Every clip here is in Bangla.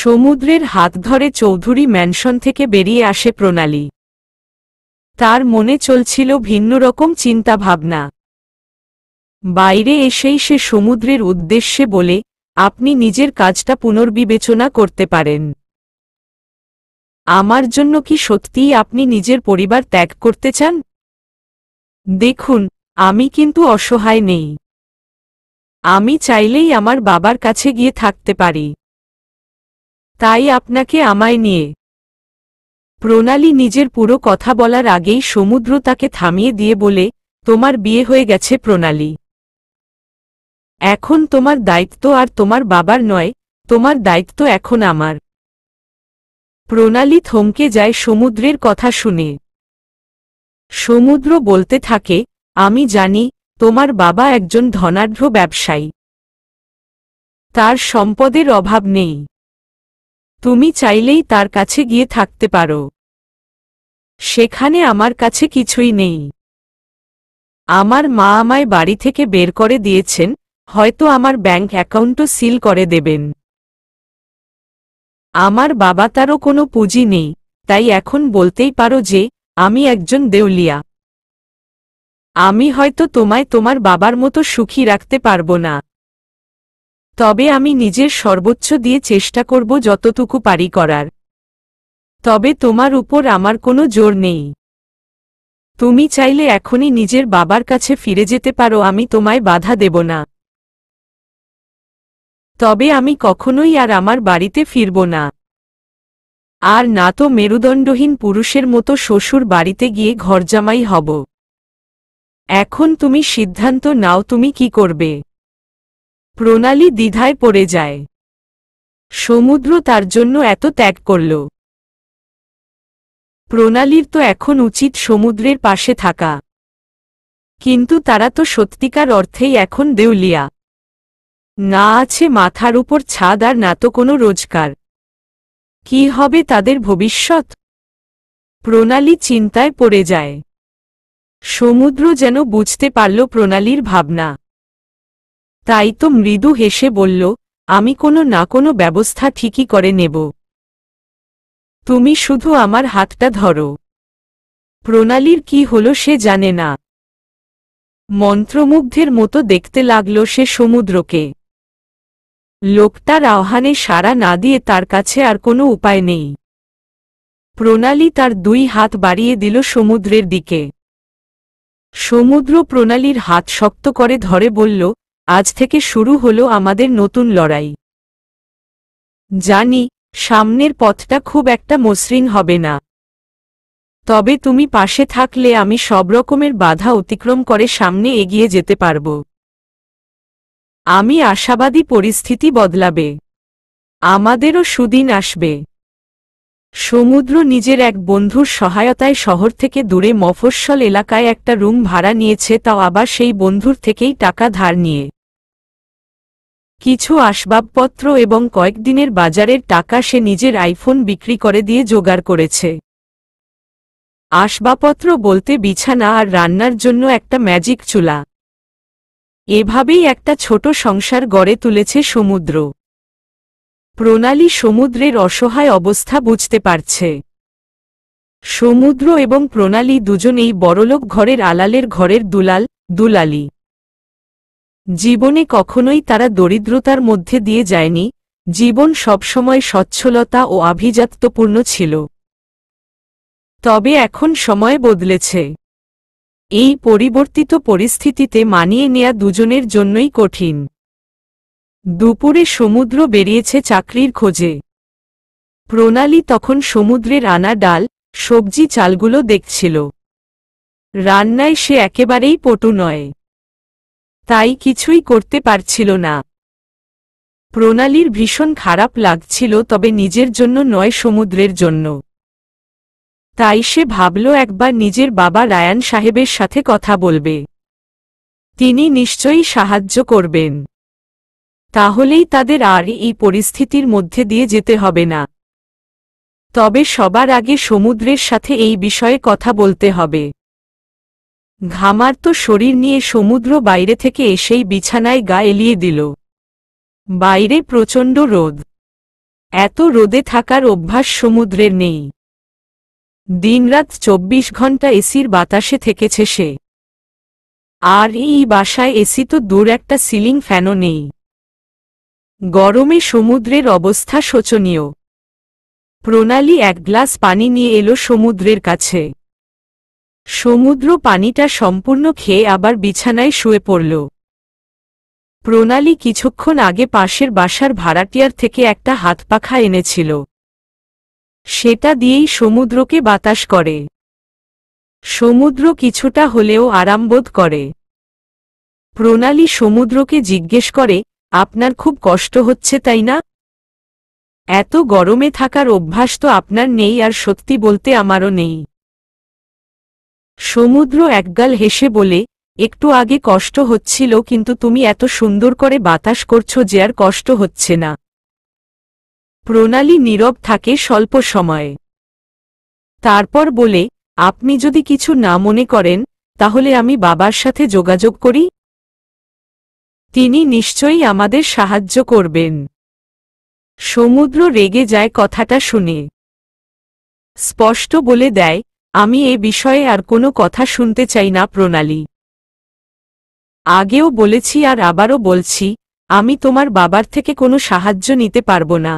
সমুদ্রের হাত ধরে চৌধুরী ম্যানশন থেকে বেরিয়ে আসে প্রণালী। তার মনে চলছিল ভিন্ন রকম চিন্তাভাবনা। বাইরে এসেই সে সমুদ্রের উদ্দেশ্যে বলে, আপনি নিজের কাজটা পুনর্বিবেচনা করতে পারেন। আমার জন্য কি সত্যিই আপনি নিজের পরিবার ত্যাগ করতে চান? দেখুন, আমি কিন্তু অসহায় নেই। আমি চাইলেই আমার বাবার কাছে গিয়ে থাকতে পারি। তাই আপনাকে আমায় নিয়ে। প্রণালী নিজের পুরো কথা বলার আগেই সমুদ্র তাকে থামিয়ে দিয়ে বলে, তোমার বিয়ে হয়ে গেছে প্রণালী। এখন তোমার দায়িত্ব আর তোমার বাবার নয়, তোমার দায়িত্ব এখন আমার। প্রণালী থমকে যায় সমুদ্রের কথা শুনে। সমুদ্র বলতে থাকে, আমি জানি, তোমার বাবা একজন ধনাঢ্য ব্যবসায়ী। তার সম্পদের অভাব নেই। তুমি চাইলেই তার কাছে গিয়ে থাকতে পারো। সেখানে আমার কাছে কিছুই নেই। আমার মা আমায় বাড়ি থেকে বের করে দিয়েছেন, হয়তো আমার ব্যাংক অ্যাকাউন্টও সিল করে দেবেন। আমার বাবা তারও কোনো পুঁজি নেই, তাই এখন বলতেই পারো যে, আমি একজন দেউলিয়া। আমি হয়তো তোমায় তোমার বাবার মতো সুখী রাখতে পারবো না। তবে আমি নিজের সর্বোচ্চ দিয়ে চেষ্টা করব যতটুকু পারি করার। তবে তোমার উপর আমার কোনো জোর নেই। তুমি চাইলে এখনই নিজের বাবার কাছে ফিরে যেতে পারো, আমি তোমায় বাধা দেব না। তবে আমি কখনোই আর আমার বাড়িতে ফিরব না। আর না তো মেরুদণ্ডহীন পুরুষের মতো শ্বশুর বাড়িতে গিয়ে ঘরজামাই হব। এখন তুমি সিদ্ধান্ত নাও, তুমি কি করবে? প্রণালী দ্বিধায় পড়ে যায়। সমুদ্র তার জন্য এত ত্যাগ করল। প্রণালীর তো এখন উচিত সমুদ্রের পাশে থাকা। কিন্তু তারা তো সত্যিকার অর্থেই এখন দেউলিয়া। না আছে মাথার উপর ছাদ আর না তো কোনো রোজগার। কি হবে তাদের ভবিষ্যৎ? প্রণালী চিন্তায় পড়ে যায়। সমুদ্র যেন বুঝতে পারল প্রণালীর ভাবনা। তাই তো মৃদু হেসে বলল, আমি কোনো না কোনো ব্যবস্থা ঠিকই করে নেব। তুমি শুধু আমার হাতটা ধরো। প্রণালীর কি হলো সে জানে না। মন্ত্রমুগ্ধের মতো দেখতে লাগল সে সমুদ্রকে। লোকটার আহ্বানে সাড়া না দিয়ে তার কাছে আর কোনো উপায় নেই। প্রণালী তার দুই হাত বাড়িয়ে দিল সমুদ্রের দিকে। সমুদ্র প্রণালীর হাত শক্ত করে ধরে বলল, আজ থেকে শুরু হলো আমাদের নতুন লড়াই। জানি, সামনের পথটা খুব একটা মসৃণ হবে না। তবে তুমি পাশে থাকলে আমি সব রকমের বাধা অতিক্রম করে সামনে এগিয়ে যেতে পারব। আমি আশাবাদী পরিস্থিতি বদলাবে। আমাদেরও সুদিন আসবে। সমুদ্র নিজের এক বন্ধুর সহায়তায় শহর থেকে দূরে মফস্বল এলাকায় একটা রুম ভাড়া নিয়েছে, তাও আবার সেই বন্ধুর থেকেই টাকা ধার নিয়ে। কিছু আসবাবপত্র এবং কয়েকদিনের বাজারের টাকা সে নিজের আইফোন বিক্রি করে দিয়ে জোগাড় করেছে। আসবাবপত্র বলতে বিছানা আর রান্নার জন্য একটা ম্যাজিক চুলা। এভাবেই একটা ছোট সংসার গড়ে তুলেছে সমুদ্র। প্রণালী সমুদ্রের অসহায় অবস্থা বুঝতে পারছে। সমুদ্র এবং প্রণালী দুজনেই বড়লোক ঘরের আলালের ঘরের দুলালি। জীবনে কখনোই তারা দরিদ্রতার মধ্যে দিয়ে যায়নি, জীবন সবসময় সচ্ছলতা ও আভিজাত্যপূর্ণ ছিল। তবে এখন সময় বদলেছে। এই পরিবর্তিত পরিস্থিতিতে মানিয়ে নেয়া দুজনের জন্যই কঠিন। দুপুরে সমুদ্র বেরিয়েছে চাকরির খোঁজে। প্রণালী তখন সমুদ্রের আনা ডাল, সবজি চালগুলো দেখছিল। রান্নায় সে একেবারেই পটু নয়। তাই কিছুই করতে পারছিল না। প্রণালীর ভীষণ খারাপ লাগছিল, তবে নিজের জন্য নয়, সমুদ্রের জন্য। তাই সে ভাবল একবার নিজের বাবা রায়ান সাহেবের সাথে কথা বলবে। তিনি নিশ্চয়ই সাহায্য করবেন। তাহলেই তাদের আর এই পরিস্থিতির মধ্যে দিয়ে যেতে হবে না। তবে সবার আগে সমুদ্রের সাথে এই বিষয়ে কথা বলতে হবে। ঘামার্ত শরীর নিয়ে সমুদ্র বাইরে থেকে এসেই বিছানায় গা এলিয়ে দিল। বাইরে প্রচণ্ড রোদ। এত রোদে থাকার অভ্যাস সমুদ্রের নেই। দিনরাত 24 ঘন্টা এসির বাতাসে থেকেছে সে। আর এই বাসায় এসি তো দূর, একটা সিলিং ফ্যানও নেই। গরমে সমুদ্রের অবস্থা শোচনীয়। প্রণালী এক গ্লাস পানি নিয়ে এলো সমুদ্রের কাছে। সমুদ্র পানিটা সম্পূর্ণ খেয়ে আবার বিছানায় শুয়ে পড়ল। প্রণালী কিছুক্ষণ আগে পাশের বাসার ভাড়াটিয়ার থেকে একটা হাতপাখা এনেছিল, সেটা দিয়েই সমুদ্রকে বাতাস করে। সমুদ্র কিছুটা হলেও আরামবোধ করে। প্রণালী সমুদ্রকে জিজ্ঞেস করে, আপনার খুব কষ্ট হচ্ছে তাই না? এত গরমে থাকার অভ্যাস তো আপনার নেই, আর সত্যি বলতে আমারও নেই। সমুদ্র একগাল হেসে বলে, একটু আগে কষ্ট হচ্ছিল, কিন্তু তুমি এত সুন্দর করে বাতাস করছো যে আর কষ্ট হচ্ছে না। প্রণালী নীরব থাকে স্বল্প সময়। তারপর বলে, আপনি যদি কিছু না মনে করেন তাহলে আমি বাবার সাথে যোগাযোগ করি। তিনি নিশ্চয়ই আমাদের সাহায্য করবেন। সমুদ্র রেগে যায় কথাটা শুনে। স্পষ্ট বলে দেয়, আমি এ বিষয়ে আর কোনো কথা শুনতে চাই না প্রণালী। আগেও বলেছি আর আবারও বলছি, আমি তোমার বাবার থেকে কোনো সাহায্য নিতে পারবো না।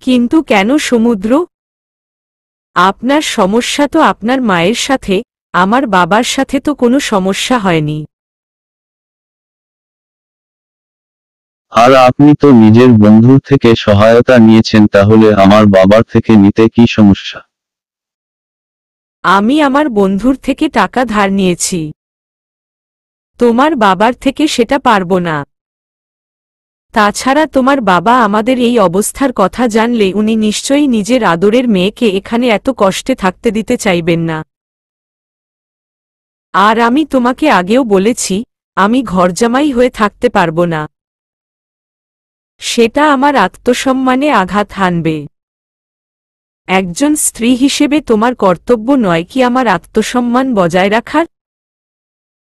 কিন্তু কেন সমুদ্র? আপনার সমস্যা তো আপনার মায়ের সাথে, আমার বাবার সাথে তো কোনো সমস্যা হয়নি। আর আপনি তো নিজের বন্ধুর থেকে সহায়তা নিয়েছেন, তাহলে আমার বাবার থেকে নিতে কি সমস্যা? আমি আমার বন্ধুর থেকে টাকা ধার নিয়েছি, তোমার বাবার থেকে সেটা পারবো না। তাছাড়া তোমার বাবা আমাদের এই অবস্থার কথা জানলে উনি নিশ্চয়ই নিজের আদরের মেয়েকে এখানে এত কষ্টে থাকতে দিতে চাইবেন না। আর আমি তোমাকে আগেও বলেছি, আমি ঘরজামাই হয়ে থাকতে পারবো না। সেটা আমার আত্মসম্মানে আঘাত হানবে। একজন স্ত্রী হিসেবে তোমার কর্তব্য নয় কি আমার আত্মসম্মান বজায় রাখার?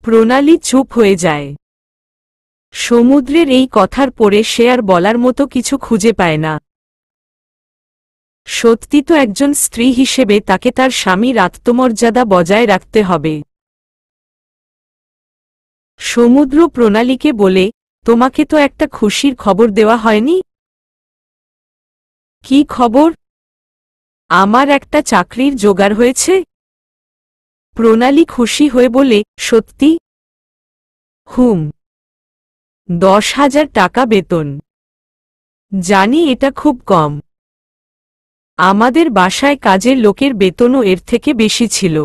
প্রণালী চুপ হয়ে যায়। সমুদ্রের এই কথার পরে সে আর বলার মতো কিছু খুঁজে পায় না। সত্যি তো একজন স্ত্রী হিসেবে তাকে তার স্বামীর আত্মমর্যাদা বজায় রাখতে হবে। সমুদ্র প্রণালীকে বলে, তোমাকে তো একটা খুশির খবর দেওয়া হয়নি? কি খবর? আমার একটা চাকরির জোগাড় হয়েছে। প্রণালী খুশি হয়ে বলে, সত্যি? হুম। 10,000 টাকা বেতন। জানি এটা খুব কম। আমাদের বাসায় কাজের লোকের বেতনও এর থেকে বেশি ছিল।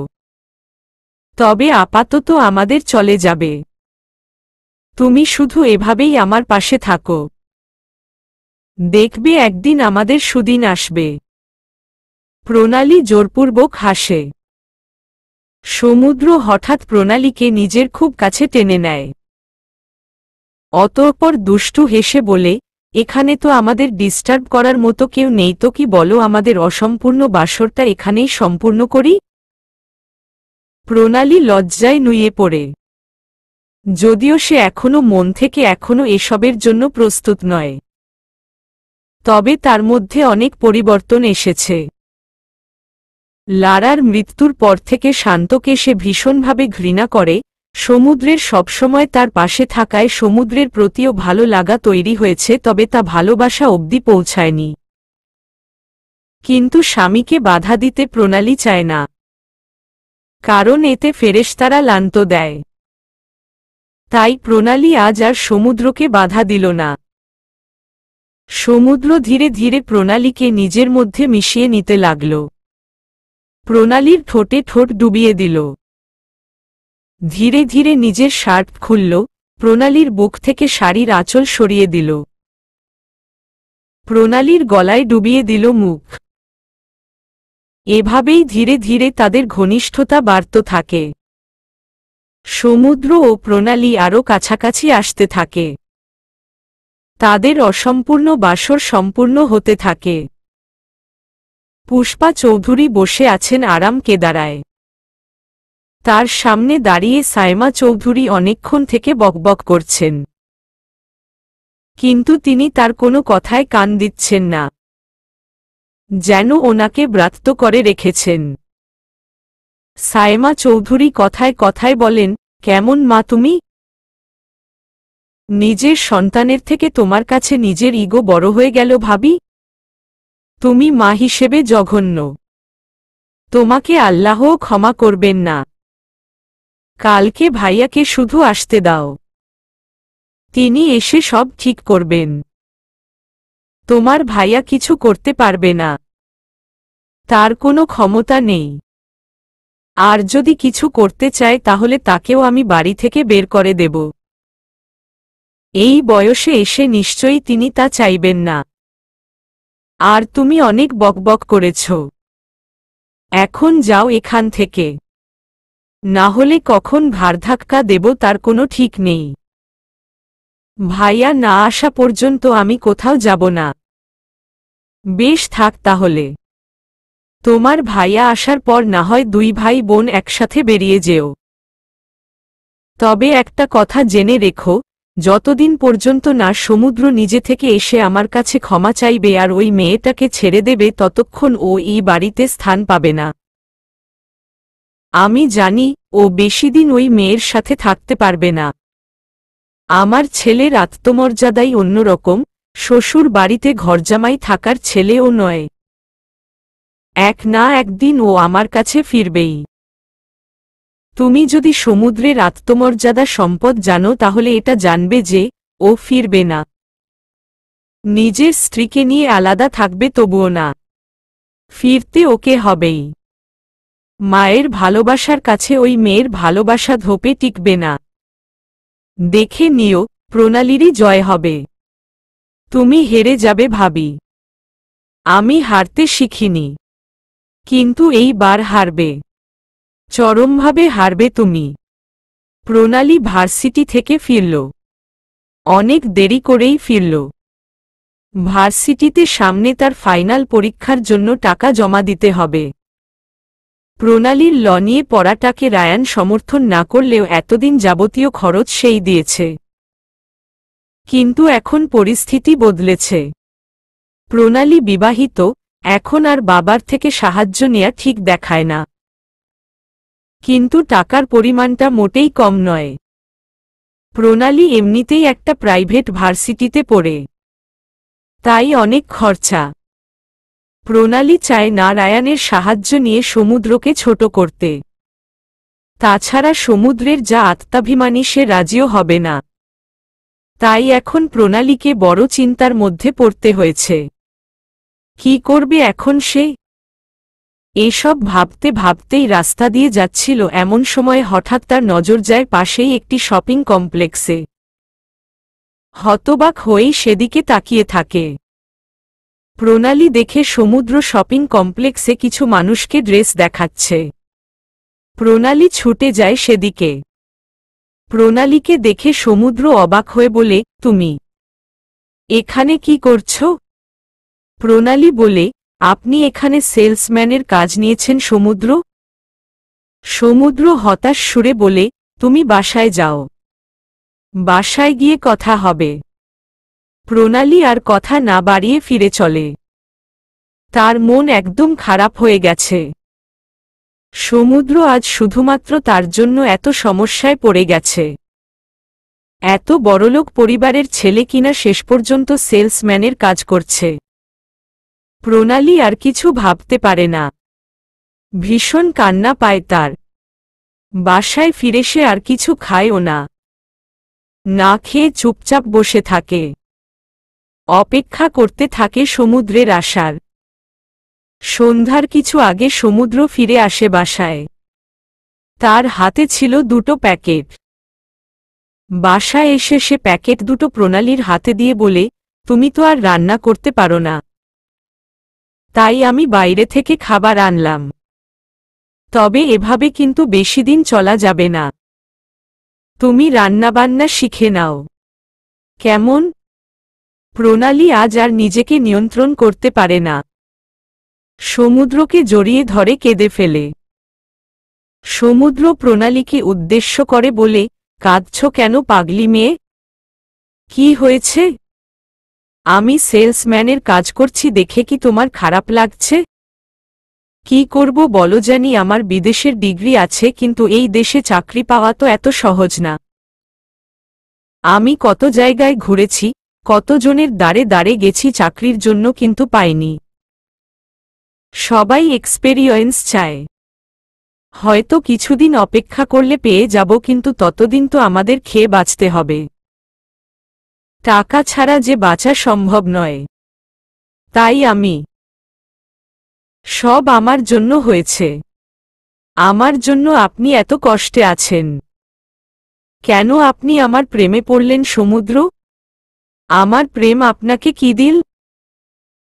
তবে আপাতত আমাদের চলে যাবে। তুমি শুধু এভাবেই আমার পাশে থাকো। দেখবে একদিন আমাদের সুদিন আসবে। প্রণালী জোরপূর্বক হাসে। সমুদ্র হঠাৎ প্রণালীকে নিজের খুব কাছে টেনে নেয়। অতঃপর দুষ্টু হেসে বলে, এখানে তো আমাদের ডিস্টার্ব করার মতো কেউ নেই, তো কি বলো আমাদের অসম্পূর্ণ বাসরটা এখানেই সম্পূর্ণ করি? প্রণালী লজ্জায় নুয়ে পড়ে। যদিও সে এখনো মন থেকে এখনো এসবের জন্য প্রস্তুত নয়, তবে তার মধ্যে অনেক পরিবর্তন এসেছে। লারার মৃত্যুর পর থেকে শান্তকে সে ভীষণভাবে ঘৃণা করে। সমুদ্রের সবসময় তার পাশে থাকায় সমুদ্রের প্রতিও ভালো লাগা তৈরি হয়েছে, তবে তা ভালোবাসা অবধি পৌঁছায়নি। কিন্তু স্বামীকে বাধা দিতে প্রণালী চায় না, কারণ এতে ফেরেশতারা লানত দেয়। তাই প্রণালী আজ আর সমুদ্রকে বাধা দিল না। সমুদ্র ধীরে ধীরে প্রণালীকে নিজের মধ্যে মিশিয়ে নিতে লাগল। প্রণালীর ঠোঁটে ঠোঁট ডুবিয়ে দিল। ধীরে ধীরে নিজের শার্ট খুলল, প্রণালীর বুক থেকে শাড়ির আঁচল সরিয়ে দিল। প্রণালীর গলায় ডুবিয়ে দিল মুখ। এভাবেই ধীরে ধীরে তাদের ঘনিষ্ঠতা বাড়তে থাকে। সমুদ্র ও প্রণালী আরও কাছাকাছি আসতে থাকে। তাদের অসম্পূর্ণ বাসর সম্পূর্ণ হতে থাকে। পুষ্পা চৌধুরী বসে আছেন আরাম কেদারায়। তার সামনে দাঁড়িয়ে সায়মা চৌধুরী অনেকক্ষণ থেকে বকবক করছেন। কিন্তু তিনি তার কোনো কথায় কান দিচ্ছেন না, যেন ওনাকে ব্রাত্য করে রেখেছেন। সায়েমা চৌধুরী কথায় কথায় বলেন, কেমন মা তুমি? নিজের সন্তানের থেকে তোমার কাছে নিজের ইগো বড় হয়ে গেল ভাবি? তুমি মা হিসেবে জঘন্য। তোমাকে আল্লাহও ক্ষমা করবেন না। কালকে ভাইয়াকে শুধু আসতে দাও, তিনি এসে সব ঠিক করবেন। তোমার ভাইয়া কিছু করতে পারবে না, তার কোনো ক্ষমতা নেই। আর যদি কিছু করতে চায় তাহলে তাকেও আমি বাড়ি থেকে বের করে দেব। এই বয়সে এসে নিশ্চয়ই তিনি তা চাইবেন না। আর তুমি অনেক বকবক করেছ, এখন যাও এখান থেকে, না হলে কখন ভারধাক্কা দেব তার কোনো ঠিক নেই। ভাইয়া না আসা পর্যন্ত আমি কোথাও যাব না। বেশ থাক তাহলে, তোমার ভাইয়া আসার পর না হয় দুই ভাই বোন একসাথে বেরিয়ে যেও। তবে একটা কথা জেনে রেখো, যতদিন পর্যন্ত না সমুদ্র নিজে থেকে এসে আমার কাছে ক্ষমা চাইবে আর ওই মেয়েটাকে ছেড়ে দেবে ততক্ষণ ও এই বাড়িতে স্থান পাবে না। আমি জানি ও বেশিদিন ওই মেয়ের সাথে থাকতে পারবে না। আমার ছেলের আত্মমর্যাদাই অন্যরকম, শ্বশুর বাড়িতে ঘরজামাই থাকার ছেলেও নয়। এক না একদিন ও আমার কাছে ফিরবেই। তুমি যদি সমুদ্রের আত্মমর্যাদা সম্পদ জানো তাহলে এটা জানবে যে ও ফিরবে না। নিজের স্ত্রীকে নিয়ে আলাদা থাকবে তবুও না, ফিরতে ওকে হবেই। মায়ের ভালোবাসার কাছে ওই মেয়ের ভালোবাসা ধোপে টিকবে না। দেখে নিও, প্রণালীরই জয় হবে। তুমি হেরে যাবে ভাবি। আমি হারতে শিখিনি, কিন্তু এইবার হারবে, চরমভাবে হারবে তুমি। প্রণালী ভার্সিটি থেকে ফিরল, অনেক দেরি করেই ফিরল। ভার্সিটিতে সামনে তার ফাইনাল পরীক্ষার জন্য টাকা জমা দিতে হবে। প্রণালীর ল নিয়ে পড়াটাকে রায়ান সমর্থন না করলেও এতদিন যাবতীয় খরচ সেই দিয়েছে। কিন্তু এখন পরিস্থিতি বদলেছে। প্রণালী বিবাহিত, এখন আর বাবার থেকে সাহায্য নেয়া ঠিক দেখায় না। কিন্তু টাকার পরিমাণটা মোটেই কম নয়। প্রণালী এমনিতেই একটা প্রাইভেট ভার্সিটিতে পড়ে, তাই অনেক খরচা। প্রণালী চায় না রায়ানের সাহায্য নিয়ে সমুদ্রকে ছোট করতে। তাছাড়া সমুদ্রের যা আত্মাভিমানী সে রাজিও হবে না। তাই এখন প্রণালীকে বড় চিন্তার মধ্যে পড়তে হয়েছে। কি করবে এখন সে? এসব ভাবতে ভাবতেই রাস্তা দিয়ে যাচ্ছিল এমন সময় হঠাৎ তার নজর যায় পাশেই একটি শপিং কমপ্লেক্সে। হতবাক হয়েই সেদিকে তাকিয়ে থাকে। প্রণালী দেখে সমুদ্র শপিং কমপ্লেক্সে কিছু মানুষকে ড্রেস দেখাচ্ছে। প্রণালী ছুটে যায় সেদিকে। প্রণালীকে দেখে সমুদ্র অবাক হয়ে বলে, তুমি এখানে কি করছো? প্রণালী বলে, আপনি এখানে সেলসম্যানের কাজ নিয়েছেন সমুদ্র? সমুদ্র হতাশ সুরে বলে, তুমি বাসায় যাও, বাসায় গিয়ে কথা হবে। প্রণালী আর কথা না বাড়িয়ে ফিরে চলে। তার মন একদম খারাপ হয়ে গেছে। সমুদ্র আজ শুধুমাত্র তার জন্য এত সমস্যায় পড়ে গেছে। এত বড়লোক পরিবারের ছেলে কিনা শেষ পর্যন্ত সেলসম্যানের কাজ করছে। প্রণালী আর কিছু ভাবতে পারে না। ভীষণ কান্না পায় তার। বাসায় ফিরে সে আর কিছু খায়ও না, না খেয়ে চুপচাপ বসে থাকে। অপেক্ষা করতে থাকে সমুদ্রের আসার। সন্ধ্যার কিছু আগে সমুদ্র ফিরে আসে বাসায়। তার হাতে ছিল দুটো প্যাকেট। বাসায় এসে সে প্যাকেট দুটো প্রণালীর হাতে দিয়ে বলে, তুমি তো আর রান্না করতে পারো না, তাই আমি বাইরে থেকে খাবার আনলাম। তবে এভাবে কিন্তু বেশিদিন চলা যাবে না। তুমি রান্নাবান্না শিখে নাও, কেমন? প্রণালী আজ আর নিজেকে নিয়ন্ত্রণ করতে পারে না। সমুদ্রকে জড়িয়ে ধরে কেঁদে ফেলে। সমুদ্র প্রণালীকে উদ্দেশ্য করে বলে, কাঁদছ কেন পাগলি মেয়ে? কি হয়েছে? আমি সেলসম্যানের কাজ করছি দেখে কি তোমার খারাপ লাগছে? কি করব বলো, জানি আমার বিদেশের ডিগ্রি আছে, কিন্তু এই দেশে চাকরি পাওয়া তো এত সহজ না। আমি কত জায়গায় ঘুরেছি, কতজনের দ্বারে দ্বারে গেছি চাকরির জন্য, কিন্তু পাইনি। সবাই এক্সপেরিয়েন্স চায়। হয়তো কিছুদিন অপেক্ষা করলে পেয়ে যাব, কিন্তু ততদিন তো আমাদের খেয়ে বাঁচতে হবে। টাকা ছাড়া যে বাঁচা সম্ভব নয়। তাই সব আমার জন্য হয়েছে। আমার জন্য আপনি এত কষ্টে আছেন। কেন আপনি আমার প্রেমে পড়লেন সমুদ্র? আমার প্রেম আপনাকে কি দিল?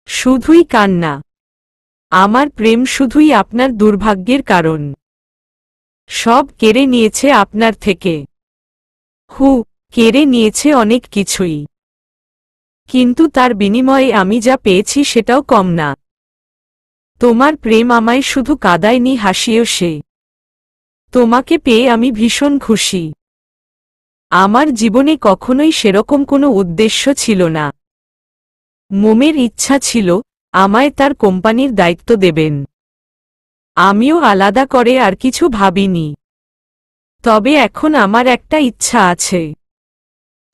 শুধুই কান্না। আমার প্রেম শুধুই আপনার দুর্ভাগ্যের কারণ। সব কেড়ে নিয়েছে আপনার থেকে। কেড়ে নিয়েছে অনেক কিছুই। কিন্তু তার বিনিময়ে আমি যা পেয়েছি সেটাও কম না। তোমার প্রেম আমায় শুধু কাঁদায়নি, হাসিয়েও সে। তোমাকে পেয়ে আমি ভীষণ খুশি। আমার জীবনে কখনোই সেরকম কোনো উদ্দেশ্য ছিল না। মোমের ইচ্ছা ছিল আমায় তার কোম্পানির দায়িত্ব দেবেন। আমিও আলাদা করে আর কিছু ভাবিনি। তবে এখন আমার একটা ইচ্ছা আছে।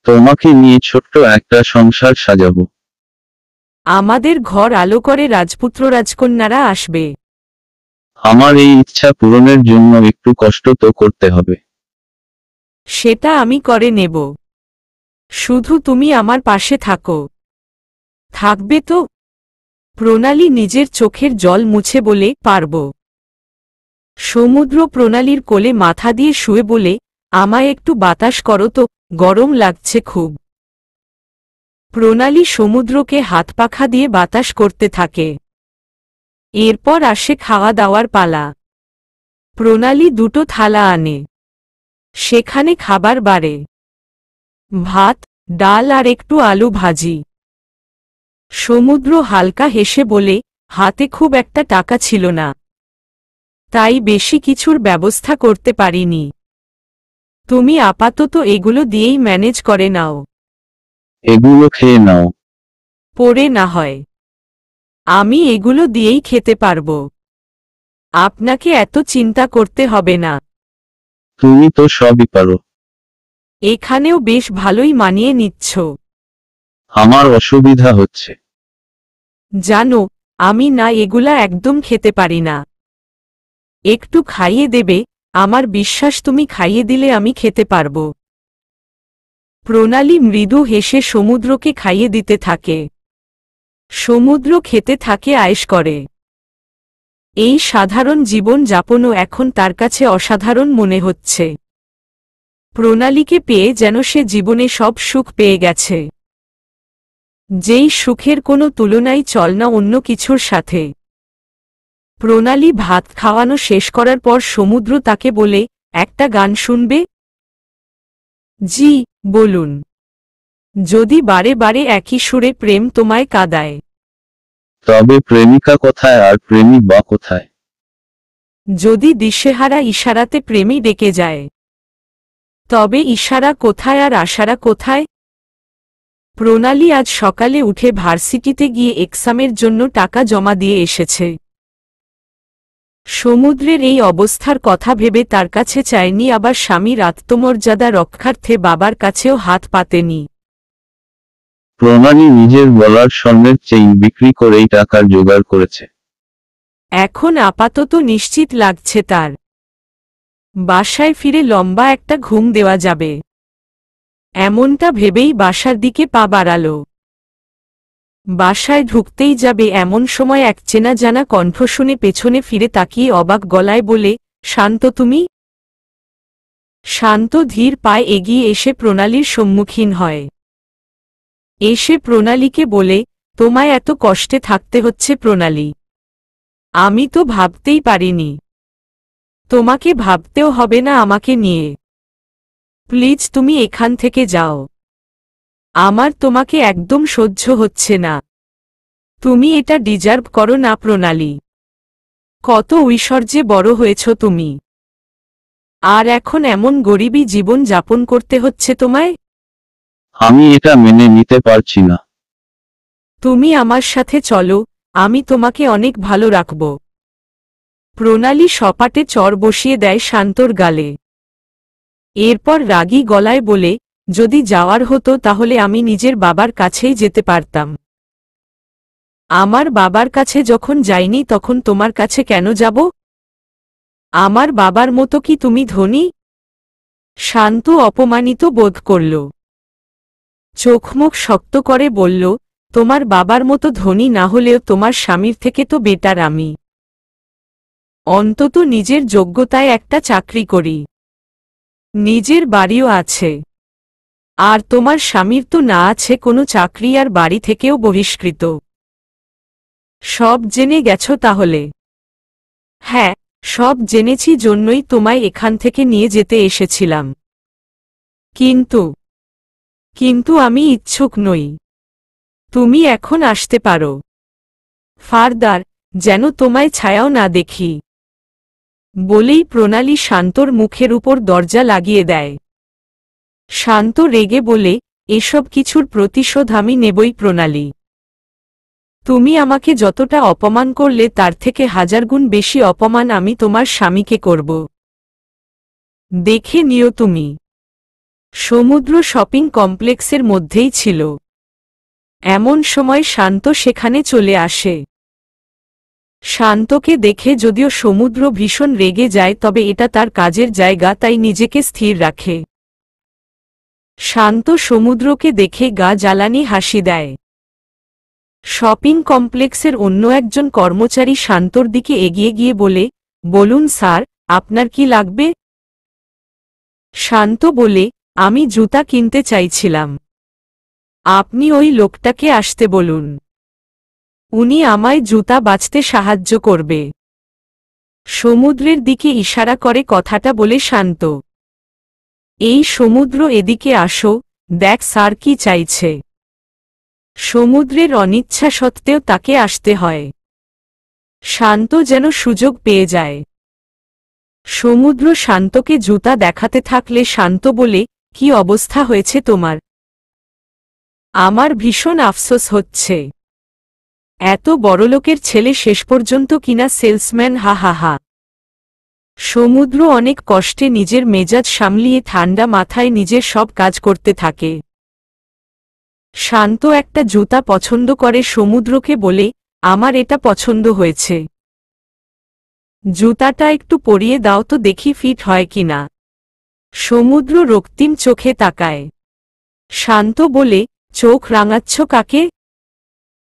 তোমাকে নিয়ে ছোট্ট একটা সংসার সাজাবো। আমাদের ঘর আলো করে রাজপুত্র রাজকন্যারা আসবে। আমার এই ইচ্ছা পূরণের জন্য একটু কষ্ট তো করতে হবে। সেটা আমি করে নেব। শুধু তুমি আমার পাশে থাকো। থাকবে তো? প্রণালী নিজের চোখের জল মুছে বলে, পারব। সমুদ্র প্রণালীর কোলে মাথা দিয়ে শুয়ে বলে, আমায় একটু বাতাস করো তো, গরম লাগছে খুব। প্রণালী সমুদ্রকে হাত পাখা দিয়ে বাতাস করতে থাকে। এরপর আসে খাওয়া দাওয়ার পালা। প্রণালী দুটো থালা আনে। সেখানে খাবার বাড়ে। ভাত, ডাল আর একটু আলু ভাজি। সমুদ্র হালকা হেসে বলে, হাতে খুব একটা টাকা ছিল না, তাই বেশি কিছুর ব্যবস্থা করতে পারিনি। তুমি আপাতত এগুলো দিয়েই ম্যানেজ করে নাও। এগুলো খেয়ে নাও। পরে না হয়। আমি এগুলো দিয়েই খেতে পারব। আপনাকে এত চিন্তা করতে হবে না। তুমি তো সবই পারো। এখানেও বেশ ভালোই মানিয়ে নিচ্ছ। আমার অসুবিধা হচ্ছে। জানো, আমি না এগুলা একদম খেতে পারি না। একটু খাইয়ে দেবে? আমার বিশ্বাস তুমি খাইয়ে দিলে আমি খেতে পারব। প্রণালী মৃদু হেসে সমুদ্রকে খাইয়ে দিতে থাকে। সমুদ্র খেতে থাকে, আয়েশ করে। এই সাধারণ জীবন যাপনও এখন তার কাছে অসাধারণ মনে হচ্ছে। প্রণালীকে পেয়ে যেন সে জীবনে সব সুখ পেয়ে গেছে। যেই সুখের কোনো তুলনাই চল না অন্য কিছুর সাথে। প্রণালী ভাত খাওয়ানো শেষ করার পর সমুদ্র তাকে বলে, একটা গান শুনবে? জি, বলুন। যদি বারে বারে একই সুরে প্রেম তোমায় কাঁদায়? তবে প্রেমিকা কোথায় আর প্রেমী বা কোথায়? যদি দিশেহারা ইশারাতে প্রেমী ডেকে যায়? তবে ইশারা কোথায় আর আশারা কোথায়? প্রণালী আজ সকালে উঠে ভার্সিটিতে গিয়ে এক্সামের জন্য টাকা জমা দিয়ে এসেছে। সমুদ্রের এই অবস্থার কথা ভেবে তার কাছে চায়নি, আবার স্বামীর আত্মমর্যাদা রক্ষার্থে বাবার কাছেও হাত পাতেনি। প্রণালী নিজের গলার স্বর্ণের চেইন বিক্রি করেই টাকার জোগাড় করেছে। এখন আপাতত নিশ্চিত লাগছে তার। বাসায় ফিরে লম্বা একটা ঘুম দেওয়া যাবে, এমনটা ভেবেই বাসার দিকে পা বাড়াল। বাসায় ঢুকতেই যাবে এমন সময় এক চেনা জানা কণ্ঠ শুনে পেছনে ফিরে তাকিয়ে অবাক গলায় বলে, শান্ত তুমি? শান্ত ধীর পায়ে এগিয়ে এসে প্রণালীর সম্মুখীন হয়। এসে প্রণালীকে বলে, তোমায় এত কষ্টে থাকতে হচ্ছে প্রণালী। আমি তো ভাবতেই পারিনি। তোমাকে ভাবতেও হবে না আমাকে নিয়ে। প্লিজ তুমি এখান থেকে যাও। আমার তোমাকে একদম সহ্য হচ্ছে না। তুমি এটা ডিজার্ভ করো না প্রণালী। কত ঐশ্বর্যে বড় হয়েছ তুমি, আর এখন এমন গরিবী জীবন যাপন করতে হচ্ছে তোমায়? আমি এটা মেনে নিতে পারছি না। তুমি আমার সাথে চলো, আমি তোমাকে অনেক ভালো রাখব। প্রণালী সপাটে চর বসিয়ে দেয় শান্তর গালে। এরপর রাগী গলায় বলে, যদি যাওয়ার হতো তাহলে আমি নিজের বাবার কাছেই যেতে পারতাম। আমার বাবার কাছে যখন যাইনি তখন তোমার কাছে কেন যাব? আমার বাবার মতো কি তুমি ধনী? শান্ত অপমানিত বোধ করল। চোখমুখ শক্ত করে বলল, তোমার বাবার মতো ধনী না হলেও তোমার স্বামীর থেকে তো বেটার আমি। অন্তত নিজের যোগ্যতায় একটা চাকরি করি, নিজের বাড়িও আছে। আর তোমার স্বামীর তো না আছে কোনো চাকরি, আর বাড়ি থেকেও বহিষ্কৃত। সব জেনে গেছো তাহলে? হ্যাঁ, সব জেনেছি, জন্যই তোমায় এখান থেকে নিয়ে যেতে এসেছিলাম। কিন্তু আমি ইচ্ছুক নই। তুমি এখন আসতে পারো। ফারদার, যেন তোমায় ছায়াও না দেখি। বলেই প্রণালী শান্তর মুখের উপর দরজা লাগিয়ে দেয়। শান্ত রেগে বলে, এসব কিছুর প্রতিশোধ আমি নেবই প্রণালী। তুমি আমাকে যতটা অপমান করলে তার থেকে 1000 গুণ বেশি অপমান আমি তোমার স্বামীকে করব। দেখে নিও তুমি। সমুদ্র শপিং কমপ্লেক্সের মধ্যেই ছিল। এমন সময় শান্ত সেখানে চলে আসে। শান্তকে দেখে যদিও সমুদ্র ভীষণ রেগে যায়, তবে এটা তার কাজের জায়গা, তাই নিজেকে স্থির রাখে। শান্ত সমুদ্রকে দেখে গা জ্বালানি হাসি দেয়। শপিং কমপ্লেক্সের অন্য একজন কর্মচারী শান্তর দিকে এগিয়ে গিয়ে বলে, বলুন স্যার, আপনার কি লাগবে? শান্ত বলে, আমি জুতা কিনতে চাইছিলাম। আপনি ওই লোকটাকে আসতে বলুন। উনি আমায় জুতা বাছতে সাহায্য করবে। সমুদ্রের দিকে ইশারা করে কথাটা বলে শান্ত। এই সমুদ্র, এদিকে আসো, দেখ স্যার কি চাইছে। সমুদ্রের অনিচ্ছা সত্ত্বেও তাকে আসতে হয়। শান্ত যেন সুযোগ পেয়ে যায়। সমুদ্র শান্তকে জুতা দেখাতে থাকলে শান্ত বলে, কি অবস্থা হয়েছে তোমার? আমার ভীষণ আফসোস হচ্ছে। এত বড়লোকের ছেলে শেষ পর্যন্ত কিনা সেলসম্যান, হা হা হা। সমুদ্র অনেক কষ্টে নিজের মেজাজ সামলিয়ে ঠান্ডা মাথায় নিজের সব কাজ করতে থাকে। শান্ত একটা জুতা পছন্দ করে সমুদ্রকে বলে, আমার এটা পছন্দ হয়েছে। জুতাটা একটু পরিয়ে দাও তো দেখি ফিট হয় কিনা। সমুদ্র রক্তিম চোখে তাকায়। শান্ত বলে, চোখ রাঙাচ্ছ কাকে?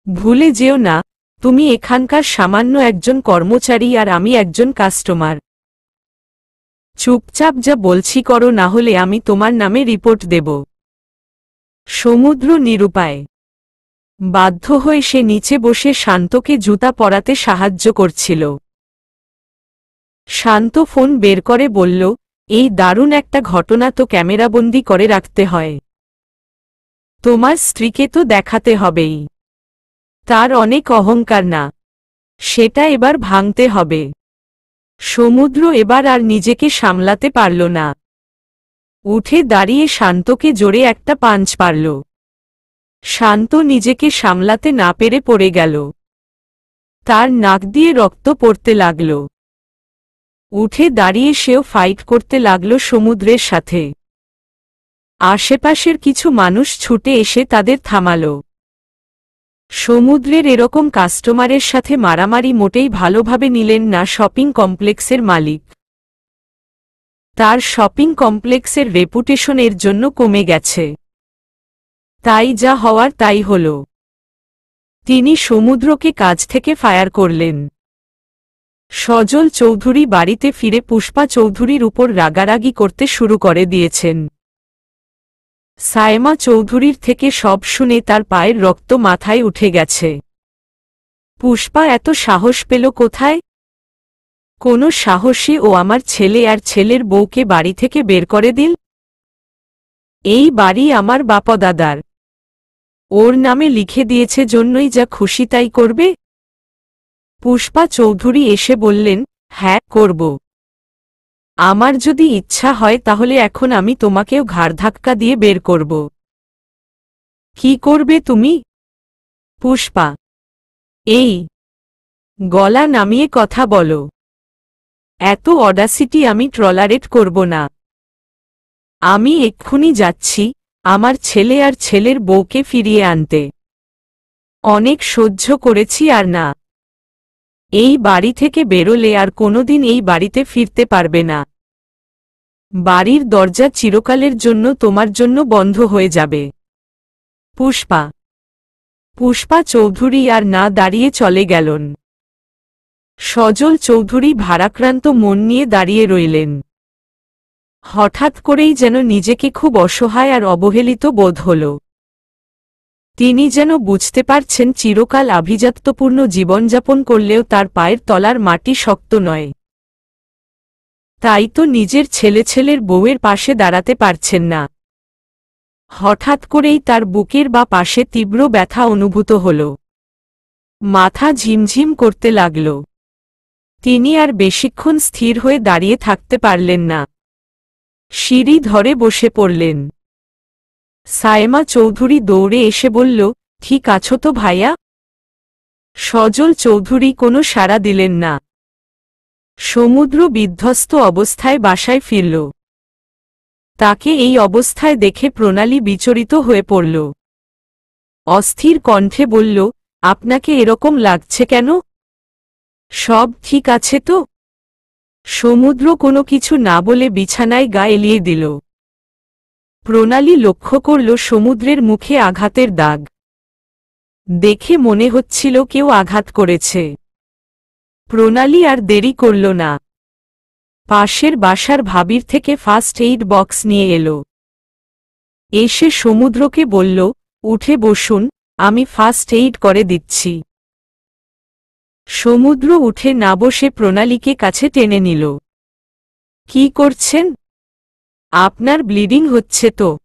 ভুলে যেও না, তুমি এখানকার সামান্য একজন কর্মচারী আর আমি একজন কাস্টমার। চুপচাপ যা বলছি করো, না হলে আমি তোমার নামে রিপোর্ট দেব। সমুদ্র নিরুপায়। বাধ্য হয়ে সে নিচে বসে শান্তকে জুতা পরাতে সাহায্য করছিল। শান্ত ফোন বের করে বলল, এই দারুণ একটা ঘটনা তো ক্যামেরাবন্দি করে রাখতে হয়। তোমার স্ত্রীকে তো দেখাতে হবেই। তার অনেক অহংকার না, সেটা এবার ভাঙতে হবে। সমুদ্র এবার আর নিজেকে সামলাতে পারল না। উঠে দাঁড়িয়ে শান্তকে জোরে একটা পাঞ্চ পারল। শান্ত নিজেকে সামলাতে না পেরে পড়ে গেল। তার নাক দিয়ে রক্ত পড়তে লাগল। উঠে দাঁড়িয়ে সেও ফাইট করতে লাগল সমুদ্রের সাথে। আশেপাশের কিছু মানুষ ছুটে এসে তাদের থামাল। সমুদ্রের এরকম কাস্টমারের সাথে মারামারি মোটেই ভালোভাবে নিলেন না শপিং কমপ্লেক্সের মালিক। তার শপিং কমপ্লেক্সের রেপুটেশন এর জন্য কমে গেছে। তাই যা হওয়ার তাই হল। তিনি সমুদ্রকে কাজ থেকে ফায়ার করলেন। সজল চৌধুরী বাড়িতে ফিরে পুষ্পা চৌধুরীর উপর রাগারাগি করতে শুরু করে দিয়েছেন। সায়মা চৌধুরীর থেকে সব শুনে তার পায়ের রক্ত মাথায় উঠে গেছে। পুষ্পা এত সাহস পেল কোথায়? কোনো সাহসী ও আমার ছেলে আর ছেলের বউকে বাড়ি থেকে বের করে দিল? এই বাড়ি আমার বাপদাদার, ওর নামে লিখে দিয়েছে, জন্যই যা খুশি তাই করবে। পুষ্পা চৌধুরী এসে বললেন, হ্যাঁ করব। আমার যদি ইচ্ছা হয় তাহলে এখন আমি তোমাকেও ঘাড় ধাক্কা দিয়ে বের করব। কি করবে তুমি? পুষ্পা, এই, গলা নামিয়ে কথা বলো। এত অডাসিটি আমি টলারেট করব না। আমি এক্ষুনি যাচ্ছি আমার ছেলে আর ছেলের বউকে ফিরিয়ে আনতে। অনেক সহ্য করেছি আর না। এই বাড়ি থেকে বেরোলে আর কোনোদিন এই বাড়িতে ফিরতে পারবে না। বাড়ির দরজা চিরকালের জন্য তোমার জন্য বন্ধ হয়ে যাবে। পুষ্পা। পুষ্পা চৌধুরী আর না দাঁড়িয়ে চলে গেলেন। সজল চৌধুরী ভারাক্রান্ত মন নিয়ে দাঁড়িয়ে রইলেন। হঠাৎ করেই যেন নিজেকে খুব অসহায় আর অবহেলিত বোধ হল। তিনি যেন বুঝতে পারছেন চিরকাল আভিজাত্যপূর্ণ জীবনযাপন করলেও তার পায়ের তলার মাটি শক্ত নয়। তাই তো নিজের ছেলের বউয়ের পাশে দাঁড়াতে পারছেন না। হঠাৎ করেই তার বুকের বা পাশে তীব্র ব্যথা অনুভূত হল। মাথা ঝিমঝিম করতে লাগল। তিনি আর বেশিক্ষণ স্থির হয়ে দাঁড়িয়ে থাকতে পারলেন না। সিঁড়ি ধরে বসে পড়লেন। সায়েমা চৌধুরী দৌড়ে এসে বলল, ঠিক আছো তো ভাইয়া? সজল চৌধুরী কোনো সাড়া দিলেন না। সমুদ্র বিধ্বস্ত অবস্থায় বাসায় ফিরল। তাকে এই অবস্থায় দেখে প্রণালী বিচলিত হয়ে পড়ল। অস্থির কণ্ঠে বলল, আপনাকে এরকম লাগছে কেন? সব ঠিক আছে তো? সমুদ্র কোনো কিছু না বলে বিছানায় গা এলিয়ে দিল। প্রণালী লক্ষ্য করল সমুদ্রের মুখে আঘাতের দাগ। দেখে মনে হচ্ছিল কেউ আঘাত করেছে। প্রণালী আর দেরি করল না। পাশের বাসার ভাবির থেকে ফার্স্ট এইড বক্স নিয়ে এলো। এসে সমুদ্রকে বলল, উঠে বসুন, আমি ফার্স্ট এইড করে দিচ্ছি। সমুদ্র উঠে না বসে প্রণালীকে কাছে টেনে নিল। কি করছেন? আপনার ব্লিডিং হচ্ছে তো।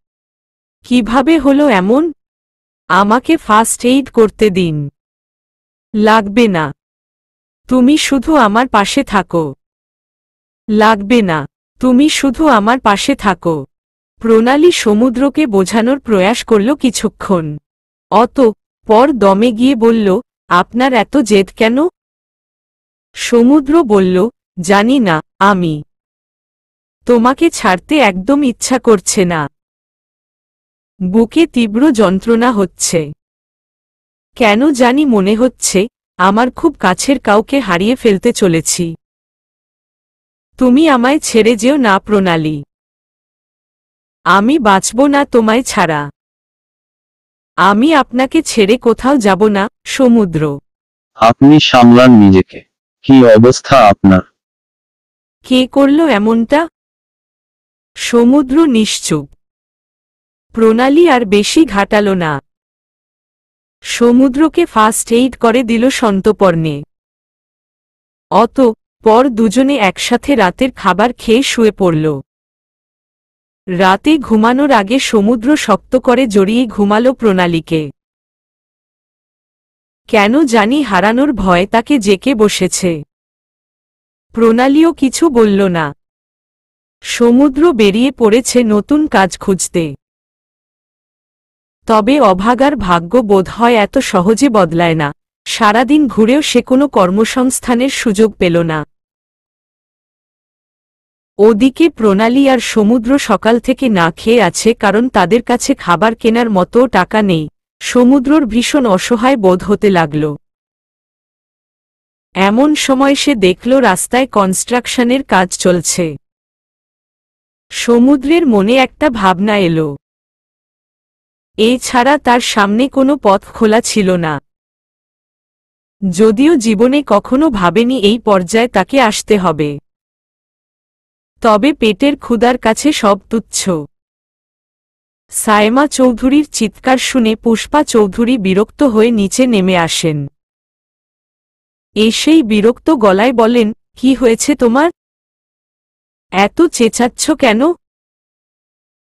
কিভাবে হলো এমন? আমাকে ফার্স্ট এইড করতে দিন। লাগবে না। তুমি শুধু আমার পাশে থাকো। লাগবে না। তুমি শুধু আমার পাশে থাকো। প্রণালী সমুদ্রকে বোঝানোর প্রয়াস করল কিছুক্ষণ। পর দমে গিয়ে বলল, আপনার এত জেদ কেন? সমুদ্র বলল, জানি না, আমি তোমাকে ছাড়তে একদম ইচ্ছা করছে না। বুকে তীব্র যন্ত্রণা হচ্ছে। কেন জানি মনে হচ্ছে আমার খুব কাছের কাউকে হারিয়ে ফেলতে চলেছি। তুমি আমায় ছেড়ে যেও না প্রণালী। আমি বাঁচব না তোমায় ছাড়া। আমি আপনাকে ছেড়ে কোথাও যাব না, সমুদ্র। আপনি সামলান নিজেকে। কি অবস্থা আপনার? কে করল এমনটা? সমুদ্র নিশ্চুপ। প্রণালী আর বেশি ঘাটাল না। সমুদ্রকে ফার্স্ট এইড করে দিল সন্তর্পণে। পর দুজনে একসাথে রাতের খাবার খেয়ে শুয়ে পড়ল। রাতে ঘুমানোর আগে সমুদ্র শক্ত করে জড়িয়ে ঘুমালো প্রণালীকে। কেন জানি হারানোর ভয় তাকে জেকে বসেছে। প্রণালীও কিছু বলল না। সমুদ্র বেরিয়ে পড়েছে নতুন কাজ খুঁজতে। তবে অভাগার ভাগ্য বোধ হয় এত সহজে বদলায় না। সারাদিন ঘুরেও সে কোনো কর্মসংস্থানের সুযোগ পেল না। ওদিকে প্রণালী আর সমুদ্র সকাল থেকে না খেয়ে আছে, কারণ তাদের কাছে খাবার কেনার মতো টাকা নেই। সমুদ্রর ভীষণ অসহায় বোধ হতে লাগল। এমন সময় সে দেখল রাস্তায় কনস্ট্রাকশনের কাজ চলছে। সমুদ্রের মনে একটা ভাবনা এলো। এছাড়া তার সামনে কোনো পথ খোলা ছিল না। যদিও জীবনে কখনো ভাবেনি এই পর্যায়ে তাকে আসতে হবে। তবে পেটের ক্ষুধার কাছে সব তুচ্ছ। সায়েমা চৌধুরীর চিৎকার শুনে পুষ্পা চৌধুরী বিরক্ত হয়ে নিচে নেমে আসেন। এসেই বিরক্ত গলায় বলেন, কি হয়েছে তোমার? এত চেঁচাচ্ছ কেন?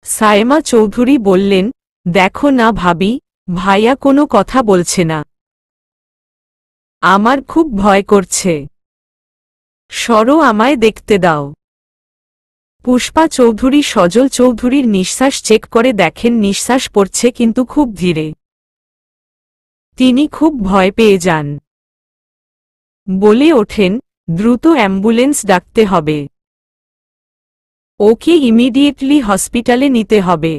সায়েমা চৌধুরী বললেন, দেখো না ভাবি, ভাইয়া কোনো কথা বলছে না। আমার খুব ভয় করছে। সরো, আমায় দেখতে দাও। পুষ্পা চৌধুরী সজল চৌধুরীর নিঃশ্বাস চেক করে দেখেন নিঃশ্বাস পড়ছে, কিন্তু খুব ধীরে। তিনি খুব ভয় পেয়ে যান। বলে ওঠেন, দ্রুত অ্যাম্বুলেন্স ডাকতে হবে। ওকে ইমিডিয়েটলি হসপিটালে নিতে হবে।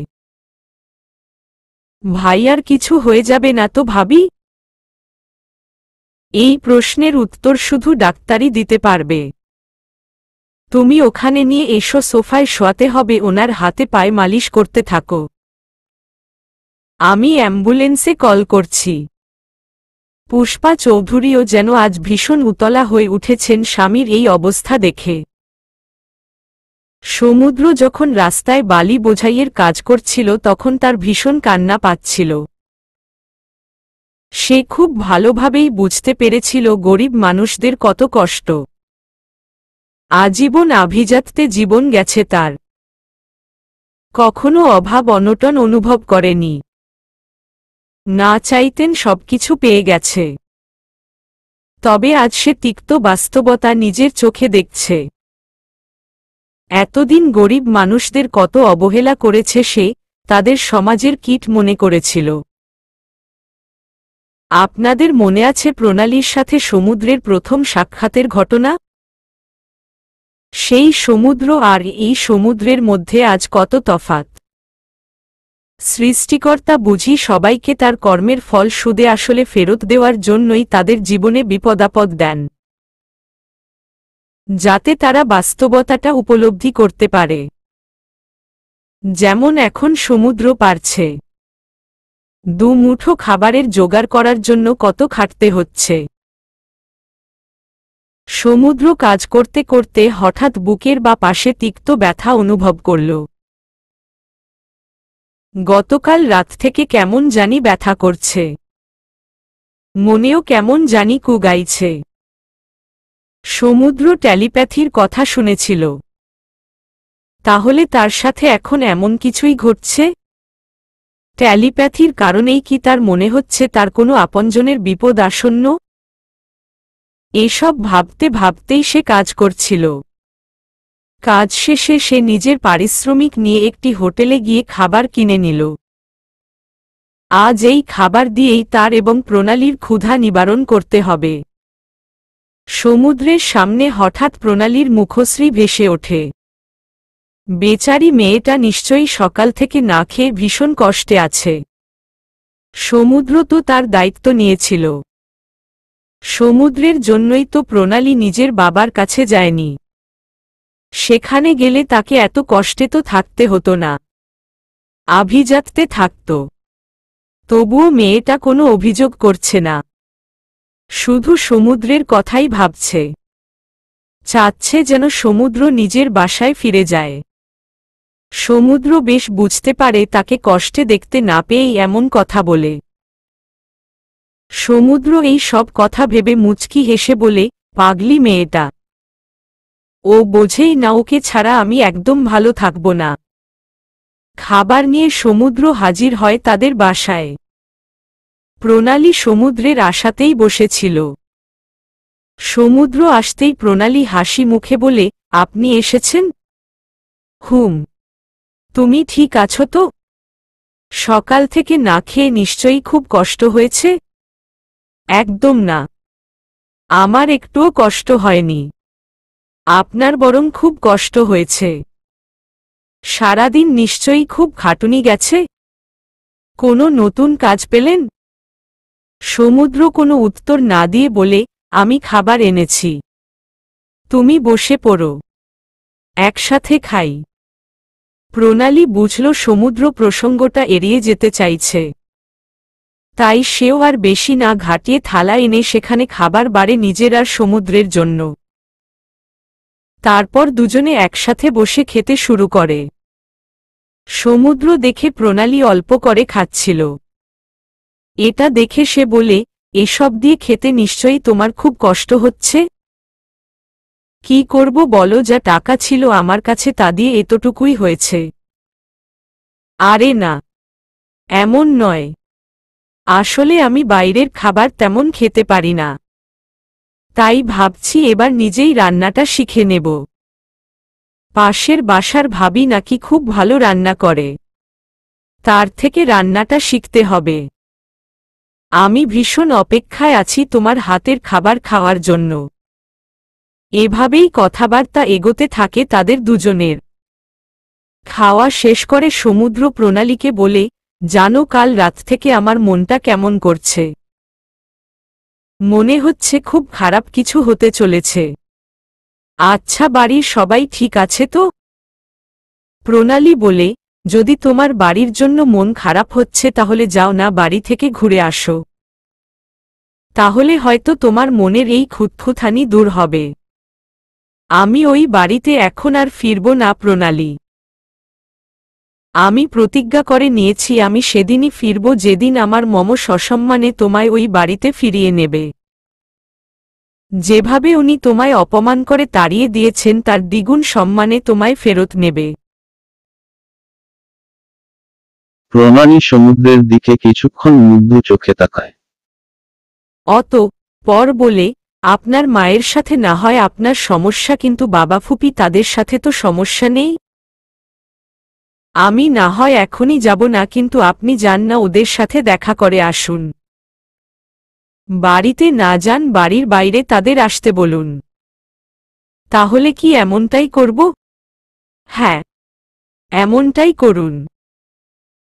ভাইয়ার কিছু হয়ে যাবে না তো ভাবি? এই প্রশ্নের উত্তর শুধু ডাক্তারই দিতে পারবে। তুমি ওখানে নিয়ে এসো, সোফায় শোয়াতে হবে, ওনার হাতে পায়ে মালিশ করতে থাকো। আমি অ্যাম্বুলেন্সে কল করছি। পুষ্পা চৌধুরীও যেন আজ ভীষণ উতলা হয়ে উঠেছেন স্বামীর এই অবস্থা দেখে। সমুদ্র যখন রাস্তায় বালি বোঝাইয়ের কাজ করছিল তখন তার ভীষণ কান্না পাচ্ছিল। সে খুব ভালোভাবেই বুঝতে পেরেছিল গরিব মানুষদের কত কষ্ট। আজীবন আভিজাত্যে জীবন গেছে তার, কখনো অভাব অনটন অনুভব করেনি। না চাইতেন সবকিছু পেয়ে গেছে। তবে আজ সে তিক্ত বাস্তবতা নিজের চোখে দেখছে। এতদিন গরিব মানুষদের কত অবহেলা করেছে সে, তাদের সমাজের কীট মনে করেছিল। আপনাদের মনে আছে প্রণালীর সাথে সমুদ্রের প্রথম সাক্ষাতের ঘটনা? সেই সমুদ্র আর এই সমুদ্রের মধ্যে আজ কত তফাত। সৃষ্টিকর্তা বুঝি সবাইকে তার কর্মের ফল সুদে আসলে ফেরত দেওয়ার জন্যই তাদের জীবনে বিপদাপদ দেন, যাতে তারা বাস্তবতাটা উপলব্ধি করতে পারে। যেমন এখন সমুদ্র পারছে, দুমুঠো খাবারের জোগাড় করার জন্য কত খাটতে হচ্ছে। সমুদ্র কাজ করতে করতে হঠাৎ বুকের বা পাশে তিক্ত ব্যথা অনুভব করল। গতকাল রাত থেকে কেমন জানি ব্যথা করছে, মনেও কেমন জানি কুগাইছে। সমুদ্র টেলিপ্যাথির কথা শুনেছিল, তাহলে তার সাথে এখন এমন কিছুই ঘটছে? টেলিপ্যাথির কারণেই কি তার মনে হচ্ছে তার কোনো আপনজনের বিপদ আসন্ন? এসব ভাবতে ভাবতেই সে কাজ করছিল। কাজ শেষে সে নিজের পারিশ্রমিক নিয়ে একটি হোটেলে গিয়ে খাবার কিনে নিল। আজ এই খাবার দিয়েই তার এবং প্রণালীর ক্ষুধা নিবারণ করতে হবে। সমুদ্রের সামনে হঠাৎ প্রণালীর মুখশ্রী ভেসে ওঠে। বেচারি মেয়েটা নিশ্চয়ই সকাল থেকে না খেয়ে ভীষণ কষ্টে আছে। সমুদ্র তো তার দায়িত্ব নিয়েছিল। সমুদ্রের জন্যই তো প্রণালী নিজের বাবার কাছে যায়নি। সেখানে গেলে তাকে এত কষ্টে তো থাকতে হতো না, আভিজাত্যে থাকত। তবুও মেয়েটা কোনো অভিযোগ করছে না, শুধু সমুদ্রের কথাই ভাবছে। চাচ্ছে যেন সমুদ্র নিজের বাসায় ফিরে যায়। সমুদ্র বেশ বুঝতে পারে তাকে কষ্টে দেখতে না পেয়েই এমন কথা বলে। সমুদ্র এই সব কথা ভেবে মুচকি হেসে বলে, পাগলি মেয়েটা, ও বোঝেই না ওকে ছাড়া আমি একদম ভালো থাকব না। খাবার নিয়ে সমুদ্র হাজির হয় তাদের বাসায়। প্রণালী সমুদ্রের আশাতেই বসেছিল। সমুদ্র আসতেই প্রণালী হাসি মুখে বলে, আপনি এসেছেন? হুম, তুমি ঠিক আছো তো? সকাল থেকে না খেয়ে নিশ্চয়ই খুব কষ্ট হয়েছে? একদম না, আমার একটুও কষ্ট হয়নি। আপনার বরং খুব কষ্ট হয়েছে। সারাদিন নিশ্চয়ই খুব খাটুনি গেছে। কোনো নতুন কাজ পেলেন? সমুদ্র কোনো উত্তর না দিয়ে বলে, আমি খাবার এনেছি, তুমি বসে পড়ো, একসাথে খাই। প্রণালী বুঝল সমুদ্র প্রসঙ্গটা এড়িয়ে যেতে চাইছে। তাই সেও আর বেশি না ঘাটিয়ে থালা এনে সেখানে খাবার বাড়ে নিজের আর সমুদ্রের জন্য। তারপর দুজনে একসাথে বসে খেতে শুরু করে। সমুদ্র দেখে প্রণালী অল্প করে খাচ্ছিল। এটা দেখে সে বলে, এসব দিয়ে খেতে নিশ্চয়ই তোমার খুব কষ্ট হচ্ছে। কি করব বলো, যা টাকা ছিল আমার কাছে তা দিয়ে এতটুকুই হয়েছে। আরে না, এমন নয়, আসলে আমি বাইরের খাবার তেমন খেতে পারি না, তাই ভাবছি এবার নিজেই রান্নাটা শিখে নেব। পাশের বাসার ভাবি নাকি খুব ভালো রান্না করে, তার থেকে রান্নাটা শিখতে হবে। আমি ভীষণ অপেক্ষায় আছি তোমার হাতের খাবার খাওয়ার জন্য। এভাবেই কথাবার্তা এগোতে থাকে তাদের দুজনের। খাওয়া শেষ করে সমুদ্র প্রণালীকে বলে, জানো কাল রাত থেকে আমার মনটা কেমন করছে। মনে হচ্ছে খুব খারাপ কিছু হতে চলেছে। আচ্ছা, বাড়ির সবাই ঠিক আছে তো? প্রণালী বলে, যদি তোমার বাড়ির জন্য মন খারাপ হচ্ছে তাহলে যাও না, বাড়ি থেকে ঘুরে আসো। তাহলে হয়তো তোমার মনের এই খুঁতখুঁতানি দূর হবে। আমি ওই বাড়িতে এখন আর ফিরব না প্রণালী। আমি প্রতিজ্ঞা করে নিয়েছি আমি সেদিনই ফিরব যেদিন আমার মম সসম্মানে তোমায় ওই বাড়িতে ফিরিয়ে নেবে। যেভাবে উনি তোমায় অপমান করে তাড়িয়ে দিয়েছেন তার দ্বিগুণ সম্মানে তোমায় ফেরত নেবে। প্রণালী সমুদ্রের দিকে কিছুক্ষণ মুগ্ধ চোখে তাকায়। পর বলে, আপনার মায়ের সাথে না হয় আপনার সমস্যা, কিন্তু বাবা ফুপি তাদের সাথে তো সমস্যা নেই। আমি না হয় এখনই যাব না, কিন্তু আপনি যান না, ওদের সাথে দেখা করে আসুন। বাড়িতে না যান, বাড়ির বাইরে তাদের আসতে বলুন। তাহলে কি এমনটাই করব? হ্যাঁ, এমনটাই করুন।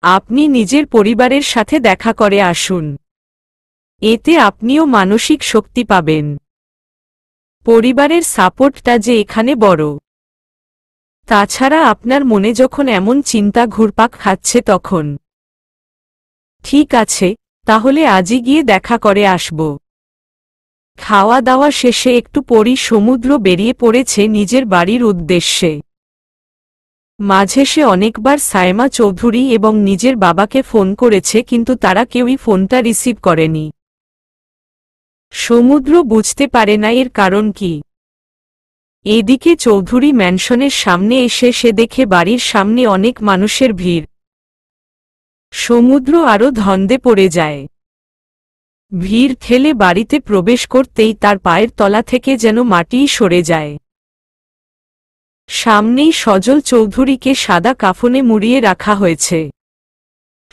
আপনি নিজের পরিবারের সাথে দেখা করে আসুন। এতে আপনিও মানসিক শক্তি পাবেন। পরিবারের সাপোর্টটা যে এখানে বড়। তাছাড়া আপনার মনে যখন এমন চিন্তা ঘুরপাক খাচ্ছে তখন। ঠিক আছে, তাহলে আজই গিয়ে দেখা করে আসব। খাওয়া দাওয়া শেষে একটু পরই সমুদ্র বেরিয়ে পড়েছে নিজের বাড়ির উদ্দেশ্যে। মাঝে সে অনেকবার সায়মা চৌধুরী এবং নিজের বাবাকে ফোন করেছে, কিন্তু তারা কেউই ফোনটা রিসিভ করেনি। সমুদ্র বুঝতে পারে না এর কারণ কি। এদিকে চৌধুরী ম্যানশনের সামনে এসে সে দেখে বাড়ির সামনে অনেক মানুষের ভিড়। সমুদ্র আরও ধন্দে পড়ে যায়। ভিড় ঠেলে বাড়িতে প্রবেশ করতেই তার পায়ের তলা থেকে যেন মাটিই সরে যায়। সামনেই সজল চৌধুরীকে সাদা কাফনে মুড়িয়ে রাখা হয়েছে।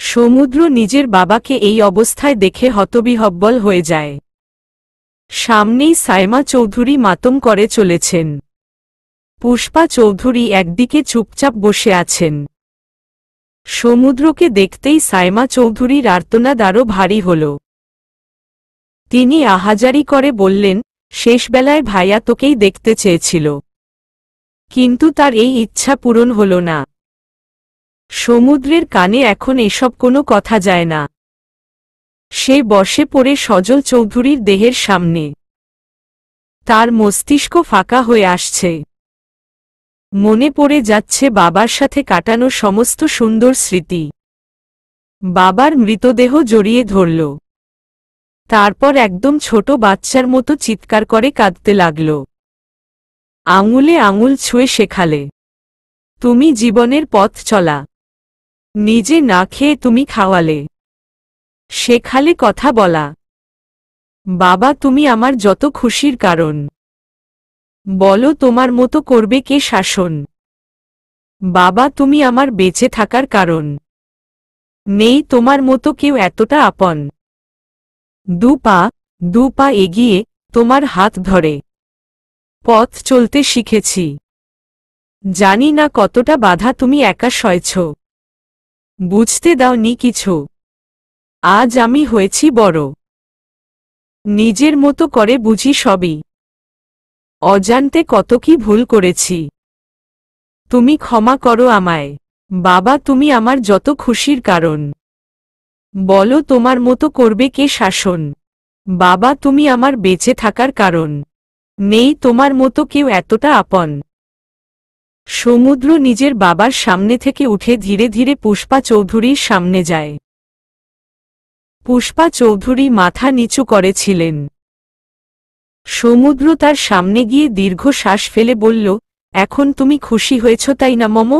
সমুদ্র নিজের বাবাকে এই অবস্থায় দেখে হতবিহ্বল হয়ে যায়। সামনেই সায়মা চৌধুরী মাতম করে চলেছেন। পুষ্পা চৌধুরী একদিকে চুপচাপ বসে আছেন। সমুদ্রকে দেখতেই সায়মা চৌধুরীর আর্তনাদ আরও ভারী হল। তিনি আহাজারি করে বললেন, শেষবেলায় ভাইয়া তোকেই দেখতে চেয়েছিল, কিন্তু তার এই ইচ্ছা পূরণ হল না। সমুদ্রের কানে এখন এসব কোনো কথা যায় না। সে বসে পড়ে সজল চৌধুরীর দেহের সামনে। তার মস্তিষ্ক ফাঁকা হয়ে আসছে। মনে পড়ে যাচ্ছে বাবার সাথে কাটানো সমস্ত সুন্দর স্মৃতি। বাবার মৃতদেহ জড়িয়ে ধরল। তারপর একদম ছোট বাচ্চার মতো চিৎকার করে কাঁদতে লাগল। আঙুলে আঙুল ছুঁয়ে শেখালে, তুমি জীবনের পথ চলা, নিজে না খেয়ে তুমি খাওয়ালে, শেখালে কথা বলা। বাবা তুমি আমার যত খুশির কারণ। বলো তোমার মতো করবে কে শাসন। বাবা তুমি আমার বেঁচে থাকার কারণ। নেই তোমার মতো কেউ এতটা আপন। দু পা এগিয়ে তোমার হাত ধরে পথ চলতে শিখেছি। জানি না কতটা বাধা তুমি একা সয়েছ, বুঝতে দাওনি কিছু। আজ আমি হয়েছি বড়, নিজের মতো করে বুঝি সবই। অজান্তে কত কি ভুল করেছি, তুমি ক্ষমা করো আমায়। বাবা তুমি আমার যত খুশির কারণ। বলো তোমার মতো করবে কে শাসন। বাবা তুমি আমার বেঁচে থাকার কারণ। নেই তোমার মতো কেউ এতটা আপন। সমুদ্র নিজের বাবার সামনে থেকে উঠে ধীরে ধীরে পুষ্পা চৌধুরীর সামনে যায়। পুষ্পা চৌধুরী মাথা নিচু করেছিলেন। সমুদ্র তার সামনে গিয়ে দীর্ঘ শ্বাস ফেলে বলল, এখন তুমি খুশি হয়েছ তাই না মম?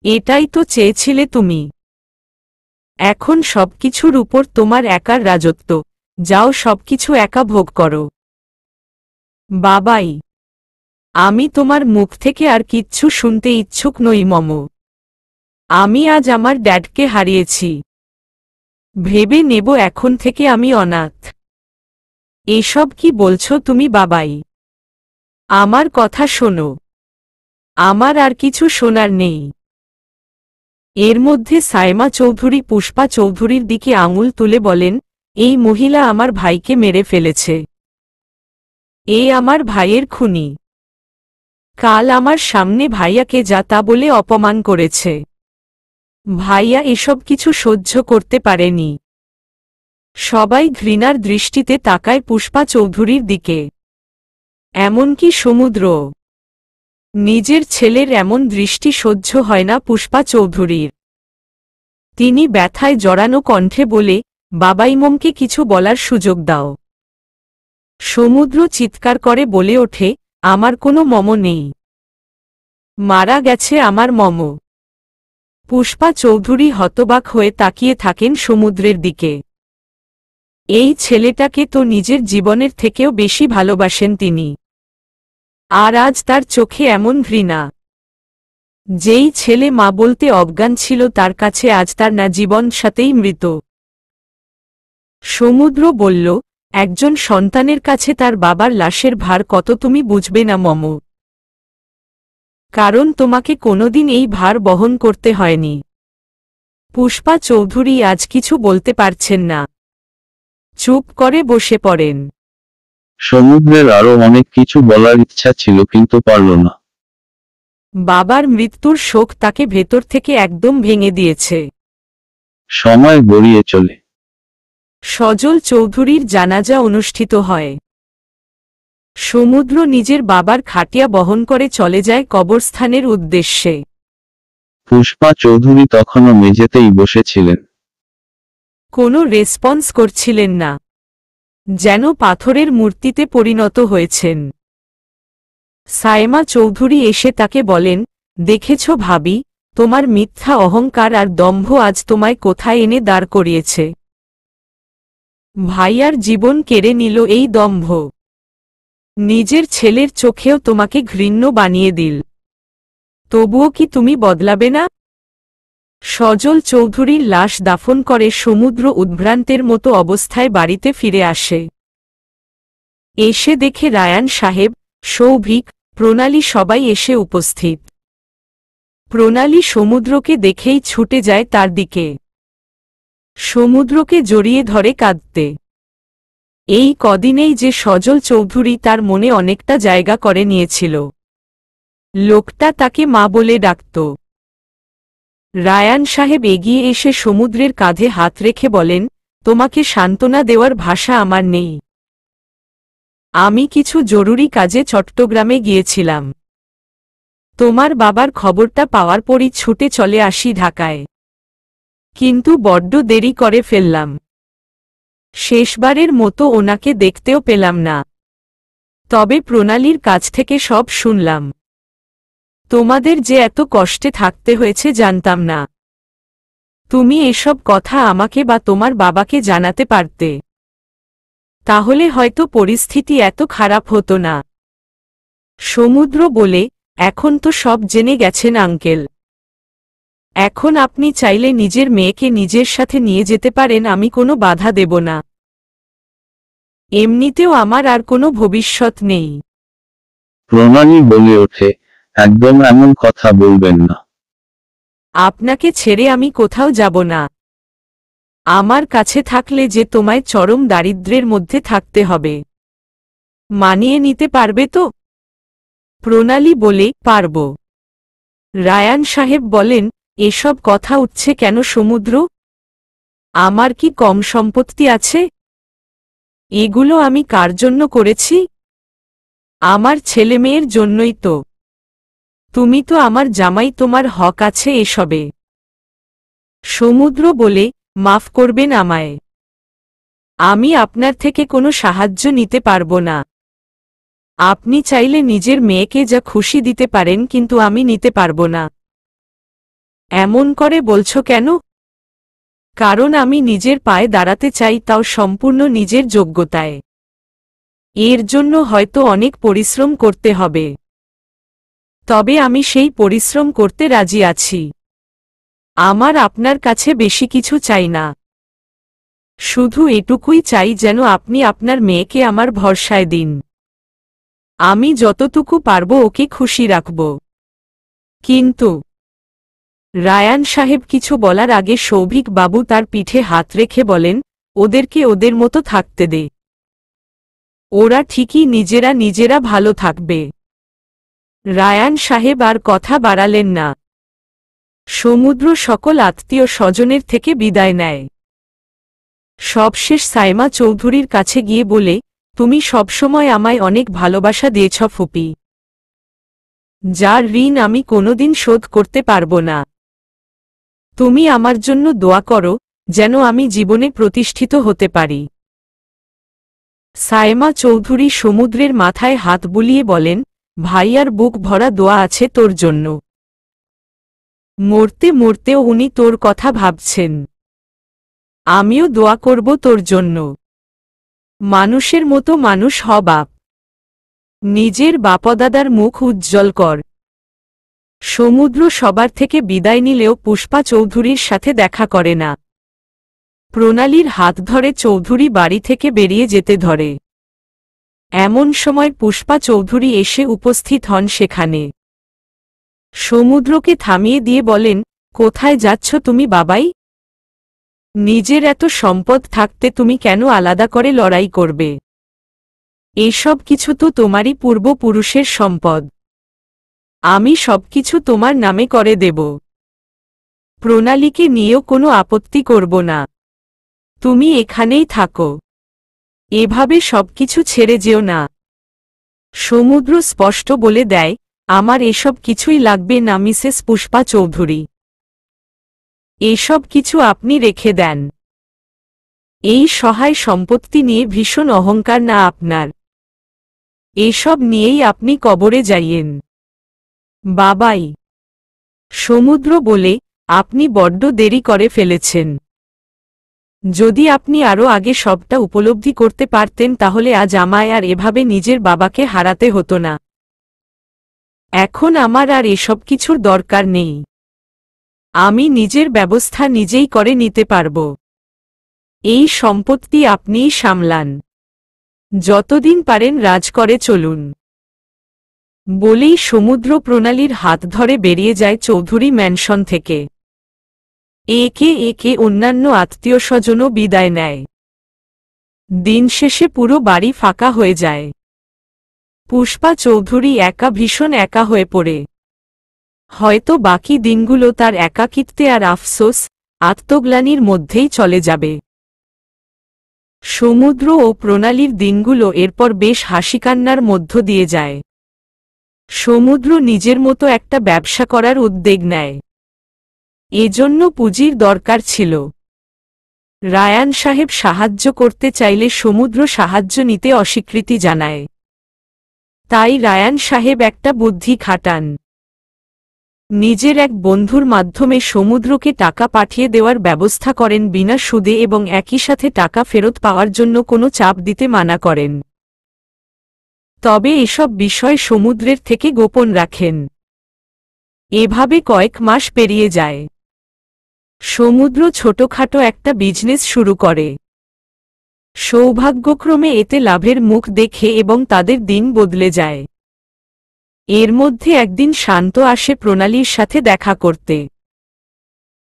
এটাই তো চেয়েছিলে তুমি। এখন সবকিছুর উপর তোমার একার রাজত্ব, যাও সবকিছু একা ভোগ করো। বাবাই, আমি তোমার মুখ থেকে আর কিচ্ছু শুনতে ইচ্ছুক নই মম। আমি আজ আমার ড্যাডকে হারিয়েছি। ভেবে নেব এখন থেকে আমি অনাথ। এসব কি বলছো তুমি বাবাই? আমার কথা শোনো। আমার আর কিছু শোনার নেই। এর মধ্যে সায়মা চৌধুরী পুষ্পা চৌধুরীর দিকে আঙুল তুলে বলেন, এই মহিলা আমার ভাইকে মেরে ফেলেছে। এ আমার ভাইয়ের খুনি। কাল আমার সামনে ভাইয়াকে যা তা বলে অপমান করেছে। ভাইয়া এসব কিছু সহ্য করতে পারেনি। সবাই ঘৃণার দৃষ্টিতে তাকায় পুষ্পা চৌধুরীর দিকে, এমনকি সমুদ্র। নিজের ছেলের এমন দৃষ্টি সহ্য হয় না পুষ্পা চৌধুরীর। তিনি ব্যথায় জড়ানো কণ্ঠে বলে, বাবাইমমকে কিছু বলার সুযোগ দাও। সমুদ্র চিৎকার করে বলে ওঠে, আমার কোনো মম নেই। মারা গেছে আমার মম। পুষ্পা চৌধুরী হতবাক হয়ে তাকিয়ে থাকেন সমুদ্রের দিকে। এই ছেলেটাকে তো নিজের জীবনের থেকেও বেশি ভালোবাসেন তিনি। আর আজ তার চোখে এমন ঘৃণা। যেই ছেলে মা বলতে অজ্ঞান ছিল তার কাছে আজ তার না জীবন সাথেই মৃত। সমুদ্র বলল, একজন সন্তানের কাছে তার বাবার লাশের ভার কত তুমি বুঝবে না মম। কারণ তোমাকে কোনোদিন এই ভার বহন করতে হয়নি। পুষ্পা চৌধুরী আজ কিছু বলতে পারছেন না। চুপ করে বসে পড়েন। সমুদ্রের আরো অনেক কিছু বলার ইচ্ছা ছিল কিন্তু পারল না। বাবার মৃত্যুর শোক তাকে ভেতর থেকে একদম ভেঙে দিয়েছে। সময় গড়িয়ে চলে। সজল চৌধুরীর জানাজা অনুষ্ঠিত হয়। সমুদ্র নিজের বাবার খাটিয়া বহন করে চলে যায় কবরস্থানের উদ্দেশ্যে। পুষ্পা চৌধুরী তখনও মেঝেতেই বসেছিলেন। কোনো রেসপন্স করছিলেন না, যেন পাথরের মূর্তিতে পরিণত হয়েছেন। সায়মা চৌধুরী এসে তাকে বলেন, দেখেছ ভাবি, তোমার মিথ্যা অহংকার আর দম্ভ আজ তোমায় কোথায় এনে দাঁড় করিয়েছে। ভাইয়ার জীবন কেড়ে নিল এই দম্ভ। নিজের ছেলের চোখেও তোমাকে ঘৃণ্য বানিয়ে দিল। তবুও কি তুমি বদলাবে না? সজল চৌধুরীর লাশ দাফন করে সমুদ্র উদ্ভ্রান্তের মতো অবস্থায় বাড়িতে ফিরে আসে। এসে দেখে রায়ান সাহেব, সৌভিক, প্রণালী সবাই এসে উপস্থিত। প্রণালী সমুদ্রকে দেখেই ছুটে যায় তার দিকে। সমুদ্রকে জড়িয়ে ধরে কাঁদতে। এই কদিনেই যে সজল চৌধুরী তার মনে অনেকটা জায়গা করে নিয়েছিল। লোকটা তাকে মা বলে ডাকত। রায়ান সাহেব এগিয়ে এসে সমুদ্রের কাঁধে হাত রেখে বলেন, তোমাকে সান্ত্বনা দেওয়ার ভাষা আমার নেই। আমি কিছু জরুরি কাজে চট্টগ্রামে গিয়েছিলাম। তোমার বাবার খবরটা পাওয়ার পরই ছুটে চলে আসি ঢাকায়। কিন্তু বড্ড দেরি করে ফেললাম। শেষবারের মতো ওনাকে দেখতেও পেলাম না। তবে প্রণালীর কাছ থেকে সব শুনলাম। তোমাদের যে এত কষ্টে থাকতে হয়েছে জানতাম না। তুমি এসব কথা আমাকে বা তোমার বাবাকে জানাতে পারতে। তাহলে হয়তো পরিস্থিতি এত খারাপ হতো না। সমুদ্র বলে, এখন তো সব জেনে গেছেন আঙ্কেল। এখন আপনি চাইলে নিজের মেয়েকে নিজের সাথে নিয়ে যেতে পারেন, আমি কোনো বাধা দেব না। এমনিতেও আমার আর কোনো ভবিষ্যৎ নেই। প্রণালী বলে ওঠে, একদম এমন কথা বলবেন না। আপনাকে ছেড়ে আমি কোথাও যাব না। আমার কাছে থাকলে যে তোমায় চরম দারিদ্র্যের মধ্যে থাকতে হবে। মানিয়ে নিতে পারবে তো? প্রণালী বলে, পারব। রায়ান সাহেব বলেন, এসব কথা উঠছে কেন সমুদ্র? আমার কি কম সম্পত্তি আছে? এগুলো আমি কার জন্য করেছি? আমার ছেলেমেয়ের জন্যই তো। তুমি তো আমার জামাই, তোমার হক আছে এসবে। সমুদ্র বলে, মাফ করবেন আমায়। আমি আপনার থেকে কোনো সাহায্য নিতে পারব না। আপনি চাইলে নিজের মেয়েকে যা খুশি দিতে পারেন, কিন্তু আমি নিতে পারব না। এমন করে বলছো কেন? কারণ আমি নিজের পায়ে দাঁড়াতে চাই, তাও সম্পূর্ণ নিজের যোগ্যতায়। এর জন্য হয়তো অনেক পরিশ্রম করতে হবে। তবে আমি সেই পরিশ্রম করতে রাজি আছি। আমার আপনার কাছে বেশি কিছু চাই না। শুধু এটুকুই চাই যেন আপনি আপনার মেয়েকে আমার ভরসায় দিন। আমি যতটুকু পারব ওকে খুশি রাখব। কিন্তু রায়ান সাহেব কিছু বলার আগে সৌভিক বাবু তার পিঠে হাত রেখে বলেন, ওদেরকে ওদের মতো থাকতে দে। ওরা ঠিকই নিজেরা নিজেরা ভালো থাকবে। রায়ান সাহেব আর কথা বাড়ালেন না। সমুদ্র সকল আত্মীয় স্বজনের থেকে বিদায় নেয়। সবশেষ সাইমা চৌধুরীর কাছে গিয়ে বলে, তুমি সবসময় আমায় অনেক ভালোবাসা দিয়েছ ফুপি, যার ঋণ আমি কোনোদিন শোধ করতে পারব না। তুমি আমার জন্য দোয়া করো যেন আমি জীবনে প্রতিষ্ঠিত হতে পারি। সাইমা চৌধুরী সমুদ্রের মাথায় হাত বুলিয়ে বলেন, ভাইয়ার বুক ভরা দোয়া আছে তোর জন্য। মরতে মরতেও উনি তোর কথা ভাবছেন। আমিও দোয়া করব তোর জন্য। মানুষের মতো মানুষ হ বাপ। নিজের বাপদাদার মুখ উজ্জ্বল কর। সমুদ্র সবার থেকে বিদায় নিলেও পুষ্পা চৌধুরীর সাথে দেখা করে না। প্রণালীর হাত ধরে চৌধুরী বাড়ি থেকে বেরিয়ে যেতে ধরে। এমন সময় পুষ্পা চৌধুরী এসে উপস্থিত হন সেখানে। সমুদ্রকে থামিয়ে দিয়ে বলেন, কোথায় যাচ্ছ তুমি বাবাই? নিজের এত সম্পদ থাকতে তুমি কেন আলাদা করে লড়াই করবে? এসব কিছু তো তোমারই পূর্বপুরুষের সম্পদ। আমি সবকিছু তোমার নামে করে দেব। প্রণালীকে নিয়েও কোনো আপত্তি করব না। তুমি এখানেই থাকো। এভাবে সবকিছু ছেড়ে যেও না। সমুদ্র স্পষ্ট বলে দেয়, আমার এসব কিছুই লাগবে না মিসেস পুষ্পা চৌধুরী। এসব কিছু আপনি রেখে দেন। এই সহায় সম্পত্তি নিয়ে ভীষণ অহংকার না আপনার? এসব নিয়েই আপনি কবরে যাইয়েন বাবাই। সমুদ্র বলে, আপনি বড্ড দেরি করে ফেলেছেন। যদি আপনি আরও আগে সবটা উপলব্ধি করতে পারতেন তাহলে আজ আমায় আর এভাবে নিজের বাবাকে হারাতে হতো না। এখন আমার আর এসব কিছুর দরকার নেই। আমি নিজের ব্যবস্থা নিজেই করে নিতে পারব। এই সম্পত্তি আপনিই সামলান। যতদিন পারেন রাজ করে চলুন। বলেই সমুদ্র প্রণালীর হাত ধরে বেরিয়ে যায় চৌধুরী ম্যানশন থেকে। একে একে অন্যান্য আত্মীয় স্বজনও বিদায় নেয়। দিন শেষে পুরো বাড়ি ফাঁকা হয়ে যায়। পুষ্পা চৌধুরী একা, ভীষণ একা হয়ে পড়ে। হয়তো বাকি দিনগুলো তার একাকিত্বে আর আফসোস, আত্মগ্লানির মধ্যেই চলে যাবে। সমুদ্র ও প্রণালীর দিনগুলো এরপর বেশ হাসিকান্নার মধ্য দিয়ে যায়। সমুদ্র নিজের মতো একটা ব্যবসা করার উদ্যোগ নেয়। এজন্য পুঁজির দরকার ছিল। রায়ান সাহেব সাহায্য করতে চাইলে সমুদ্র সাহায্য নিতে অস্বীকৃতি জানায়। তাই রায়ান সাহেব একটা বুদ্ধি খাটান। নিজের এক বন্ধুর মাধ্যমে সমুদ্রকে টাকা পাঠিয়ে দেওয়ার ব্যবস্থা করেন বিনা সুদে এবং একই সাথে টাকা ফেরত পাওয়ার জন্য কোনো চাপ দিতে মানা করেন। তবে এসব বিষয় সমুদ্রের থেকে গোপন রাখেন। এভাবে কয়েক মাস পেরিয়ে যায়। সমুদ্র ছোটখাটো একটা বিজনেস শুরু করে। সৌভাগ্যক্রমে এতে লাভের মুখ দেখে এবং তাদের দিন বদলে যায়। এর মধ্যে একদিন শান্ত আসে প্রণালীর সাথে দেখা করতে।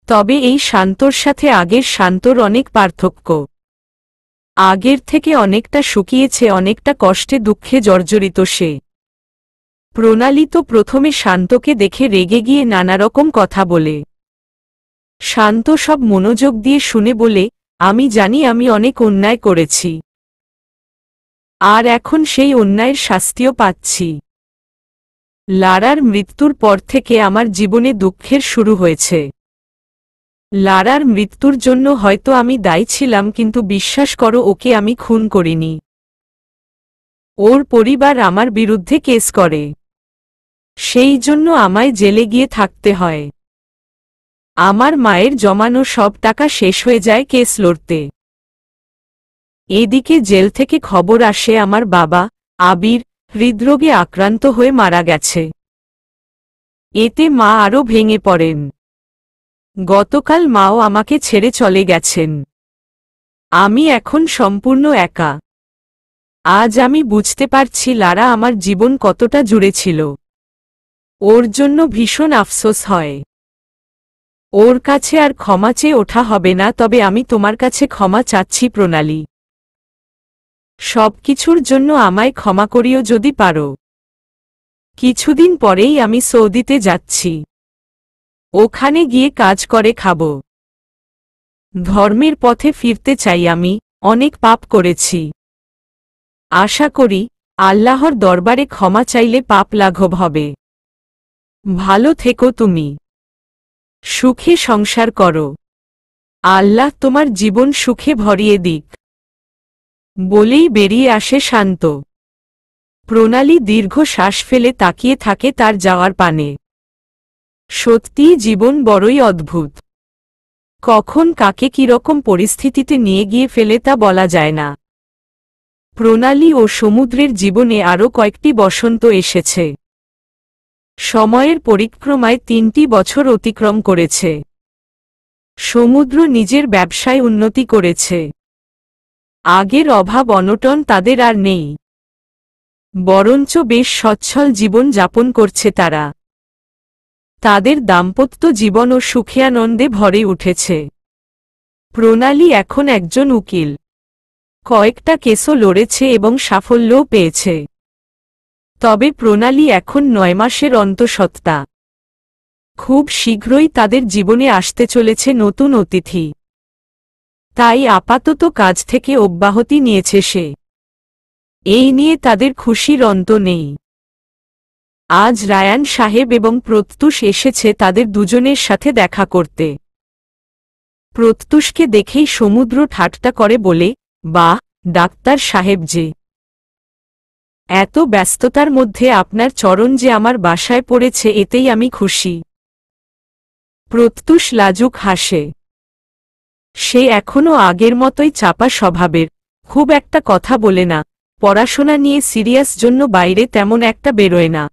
তবে এই শান্তর সাথে আগের শান্তর অনেক পার্থক্য। আগের থেকে অনেকটা শুকিয়েছে, অনেকটা কষ্টে দুঃখে জর্জরিত সে। প্রণালী তো প্রথমে শান্তকে দেখে রেগে গিয়ে নানারকম কথা বলে। শান্ত সব মনোযোগ দিয়ে শুনে বলে, আমি জানি আমি অনেক অন্যায় করেছি, আর এখন সেই অন্যায়ের শাস্তিও পাচ্ছি। লারার মৃত্যুর পর থেকে আমার জীবনে দুঃখের শুরু হয়েছে। লারার মৃত্যুর জন্য হয়তো আমি দায়ী ছিলাম, কিন্তু বিশ্বাস করো ওকে আমি খুন করিনি। ওর পরিবার আমার বিরুদ্ধে কেস করে, সেই জন্য আমায় জেলে গিয়ে থাকতে হয়। আমার মায়ের জমানো সব টাকা শেষ হয়ে যায় কেস লড়তে। এদিকে জেল থেকে খবর আসে আমার বাবা আবির হৃদরোগে আক্রান্ত হয়ে মারা গেছে। এতে মা আরও ভেঙে পড়েন। গতকাল মাও আমাকে ছেড়ে চলে গেছেন। আমি এখন সম্পূর্ণ একা। আজ আমি বুঝতে পারছি লারা আমার জীবন কতটা জুড়ে ছিল। ওর জন্য ভীষণ আফসোস হয়। ওর কাছে আর ক্ষমা চেয়ে ওঠা হবে না, তবে আমি তোমার কাছে ক্ষমা চাচ্ছি প্রণালী। সবকিছুর জন্য আমায় ক্ষমা করিও যদি পারো। কিছুদিন পরেই আমি সৌদিতে যাচ্ছি। ওখানে গিয়ে কাজ করে খাব। ধর্মের পথে ফিরতে চাই। আমি অনেক পাপ করেছি। আশা করি আল্লাহর দরবারে ক্ষমা চাইলে পাপ লাঘব হবে। ভালো থেকো তুমি। সুখে সংসার করো। আল্লাহ তোমার জীবন সুখে ভরিয়ে দিক। বলেই বেরিয়ে আসে শান্ত। প্রণালী দীর্ঘ শ্বাস ফেলে তাকিয়ে থাকে তার যাওয়ার পানে। সত্যিই জীবন বড়ই অদ্ভুত। কখন কাকে কিরকম পরিস্থিতিতে নিয়ে গিয়ে ফেলে তা বলা যায় না। প্রণালী ও সমুদ্রের জীবনে আরও কয়েকটি বসন্ত এসেছে। সময়ের পরিক্রমায় 3টি বছর অতিক্রম করেছে। সমুদ্র নিজের ব্যবসায় উন্নতি করেছে। আগের অভাব অনটন তাদের আর নেই। বরঞ্চ বেশ সচ্ছল জীবন যাপন করছে তারা। তাদের দাম্পত্য জীবনও সুখে আনন্দে ভরে উঠেছে। প্রণালী এখন একজন উকিল। কয়েকটা কেসও লড়েছে এবং সাফল্যও পেয়েছে। তবে প্রণালী এখন 9 মাসের অন্তঃসত্ত্বা। খুব শীঘ্রই তাদের জীবনে আসতে চলেছে নতুন অতিথি। তাই আপাতত কাজ থেকে অব্যাহতি নিয়েছে সে। এই নিয়ে তাদের খুশির অন্ত নেই। আজ রায়ান সাহেব এবং প্রত্যুষ এসেছে তাদের দুজনের সাথে দেখা করতে। প্রত্যুষকে দেখেই সমুদ্র ঠাট্টা করে বলে, বাহ ডাক্তার সাহেব যে, এত ব্যস্ততার মধ্যে আপনার চরণ যে আমার বাসায় পড়েছে এতেই আমি খুশি। প্রত্যুষ লাজুক হাসে। সে এখনও আগের মতোই চাপা স্বভাবের, খুব একটা কথা বলে না, পড়াশোনা নিয়ে সিরিয়াস জন্য বাইরে তেমন একটা বেরোয় না।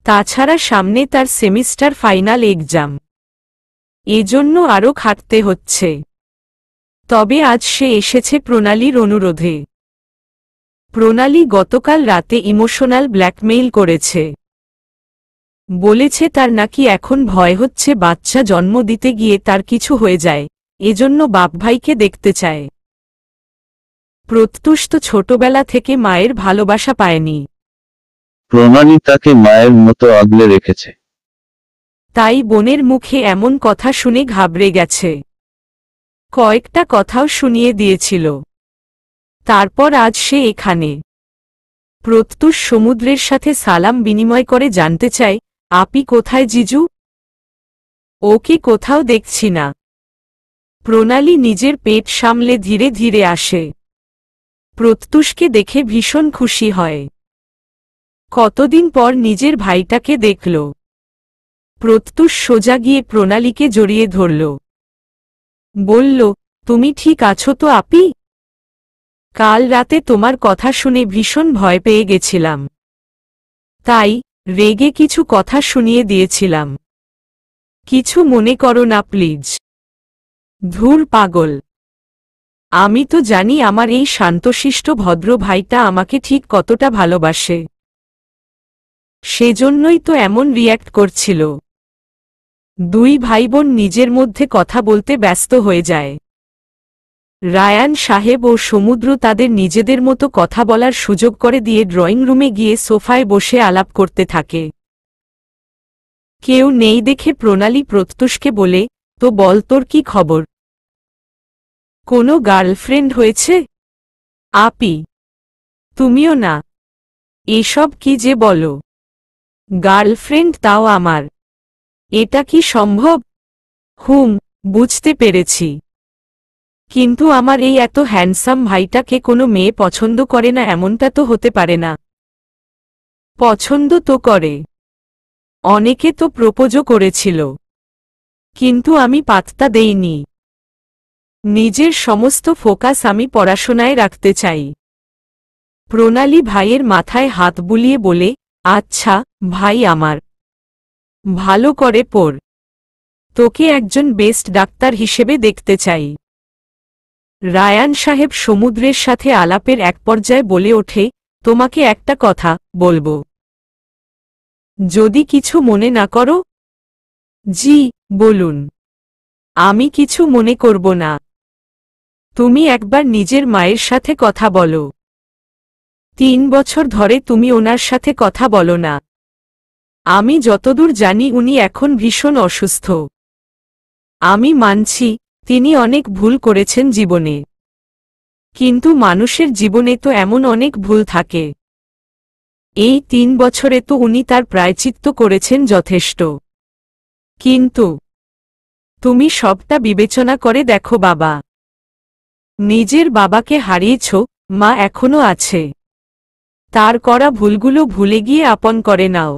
তাছাড়া সামনে তার সেমিস্টার ফাইনাল এক্সাম। এজন্য আরও খাটতে হচ্ছে। তবে আজ সে এসেছে প্রণালীর অনুরোধে। প্রণালী গতকাল রাতে ইমোশনাল ব্ল্যাকমেইল করেছে। বলেছে তার নাকি এখন ভয় হচ্ছে বাচ্চা জন্ম দিতে গিয়ে তার কিছু হয়ে যায়, এজন্য বাপভাইকে দেখতে চায়। প্রত্যুষ তো ছোটবেলা থেকে মায়ের ভালোবাসা পায়নি। প্রণালী তাকে মায়ের মতো আগলে রেখেছে। তাই বোনের মুখে এমন কথা শুনে ঘাবড়ে গেছে। কয়েকটা কথাও শুনিয়ে দিয়েছিল। তারপর আজ সে এখানে। প্রত্যুষ সমুদ্রের সাথে সালাম বিনিময় করে জানতে চায়, আপি কোথায় জিজু? ওকে কোথাও দেখছি না। প্রণালী নিজের পেট সামলে ধীরে ধীরে আসে। প্রত্যুষকে দেখে ভীষণ খুশি হয়। কতদিন পর নিজের ভাইটাকে দেখল। প্রত্যুষ সোজা গিয়ে প্রণালীকে জড়িয়ে ধরল। বলল, তুমি ঠিক আছো তো আপি? কাল রাতে তোমার কথা শুনে ভীষণ ভয় পেয়ে গেছিলাম। তাই রেগে কিছু কথা শুনিয়ে দিয়েছিলাম। কিছু মনে করো না প্লিজ। ধুর পাগল। আমি তো জানি আমার এই শান্তশিষ্ট ভদ্র ভাইটা আমাকে ঠিক কতটা ভালোবাসে। সেজন্যই তো এমন রিয়্যাক্ট করছিল। দুই ভাইবোন নিজের মধ্যে কথা বলতে ব্যস্ত হয়ে যায়। রায়ান সাহেব ও সমুদ্র তাদের নিজেদের মতো কথা বলার সুযোগ করে দিয়ে ড্রয়িং রুমে গিয়ে সোফায় বসে আলাপ করতে থাকে। কেউ নেই দেখে প্রণালী প্রত্যুষকে বলে, তো বল তোর কি খবর? কোনো গার্লফ্রেন্ড হয়েছে? আপি তুমিও না? এসব কি যে বলো। গার্লফ্রেন্ড তাও আমার? এটা কি সম্ভব? বুঝতে পেরেছি। কিন্তু আমার এই এত হ্যান্ডসাম ভাইটাকে কোনো মেয়ে পছন্দ করে না এমনটা তো হতে পারে না। পছন্দ তো করে। অনেকে তো প্রপোজও করেছিল। কিন্তু আমি পাত্তা দেইনি। নিজের সমস্ত ফোকাস আমি পড়াশোনায় রাখতে চাই। প্রণালী ভাইয়ের মাথায় হাত বুলিয়ে বলে, আচ্ছা ভাই আমার, ভালো করে পড়। তোকে একজন বেস্ট ডাক্তার হিসেবে দেখতে চাই। রায়ান সাহেব সমুদ্রের সাথে আলাপের এক পর্যায়ে বলে ওঠে, তোমাকে একটা কথা বলবো, যদি কিছু মনে না করো। জি, বলুন। আমি কিছু মনে করব না। তুমি একবার নিজের মায়ের সাথে কথা বলো। 3 বছর ধরে তুমি ওনার সাথে কথা বলো না। আমি যতদূর জানি উনি এখন ভীষণ অসুস্থ। আমি মানছি তিনি অনেক ভুল করেছেন জীবনে, কিন্তু মানুষের জীবনে তো এমন অনেক ভুল থাকে। এই 3 বছরে তো উনি তার প্রায়শ্চিত্ত করেছেন যথেষ্ট। কিন্তু তুমি সবটা বিবেচনা করে দেখো বাবা, নিজের বাবাকে হারিয়েছ, মা এখনো আছে। তার করা ভুলগুলো ভুলে গিয়ে আপন করে নাও,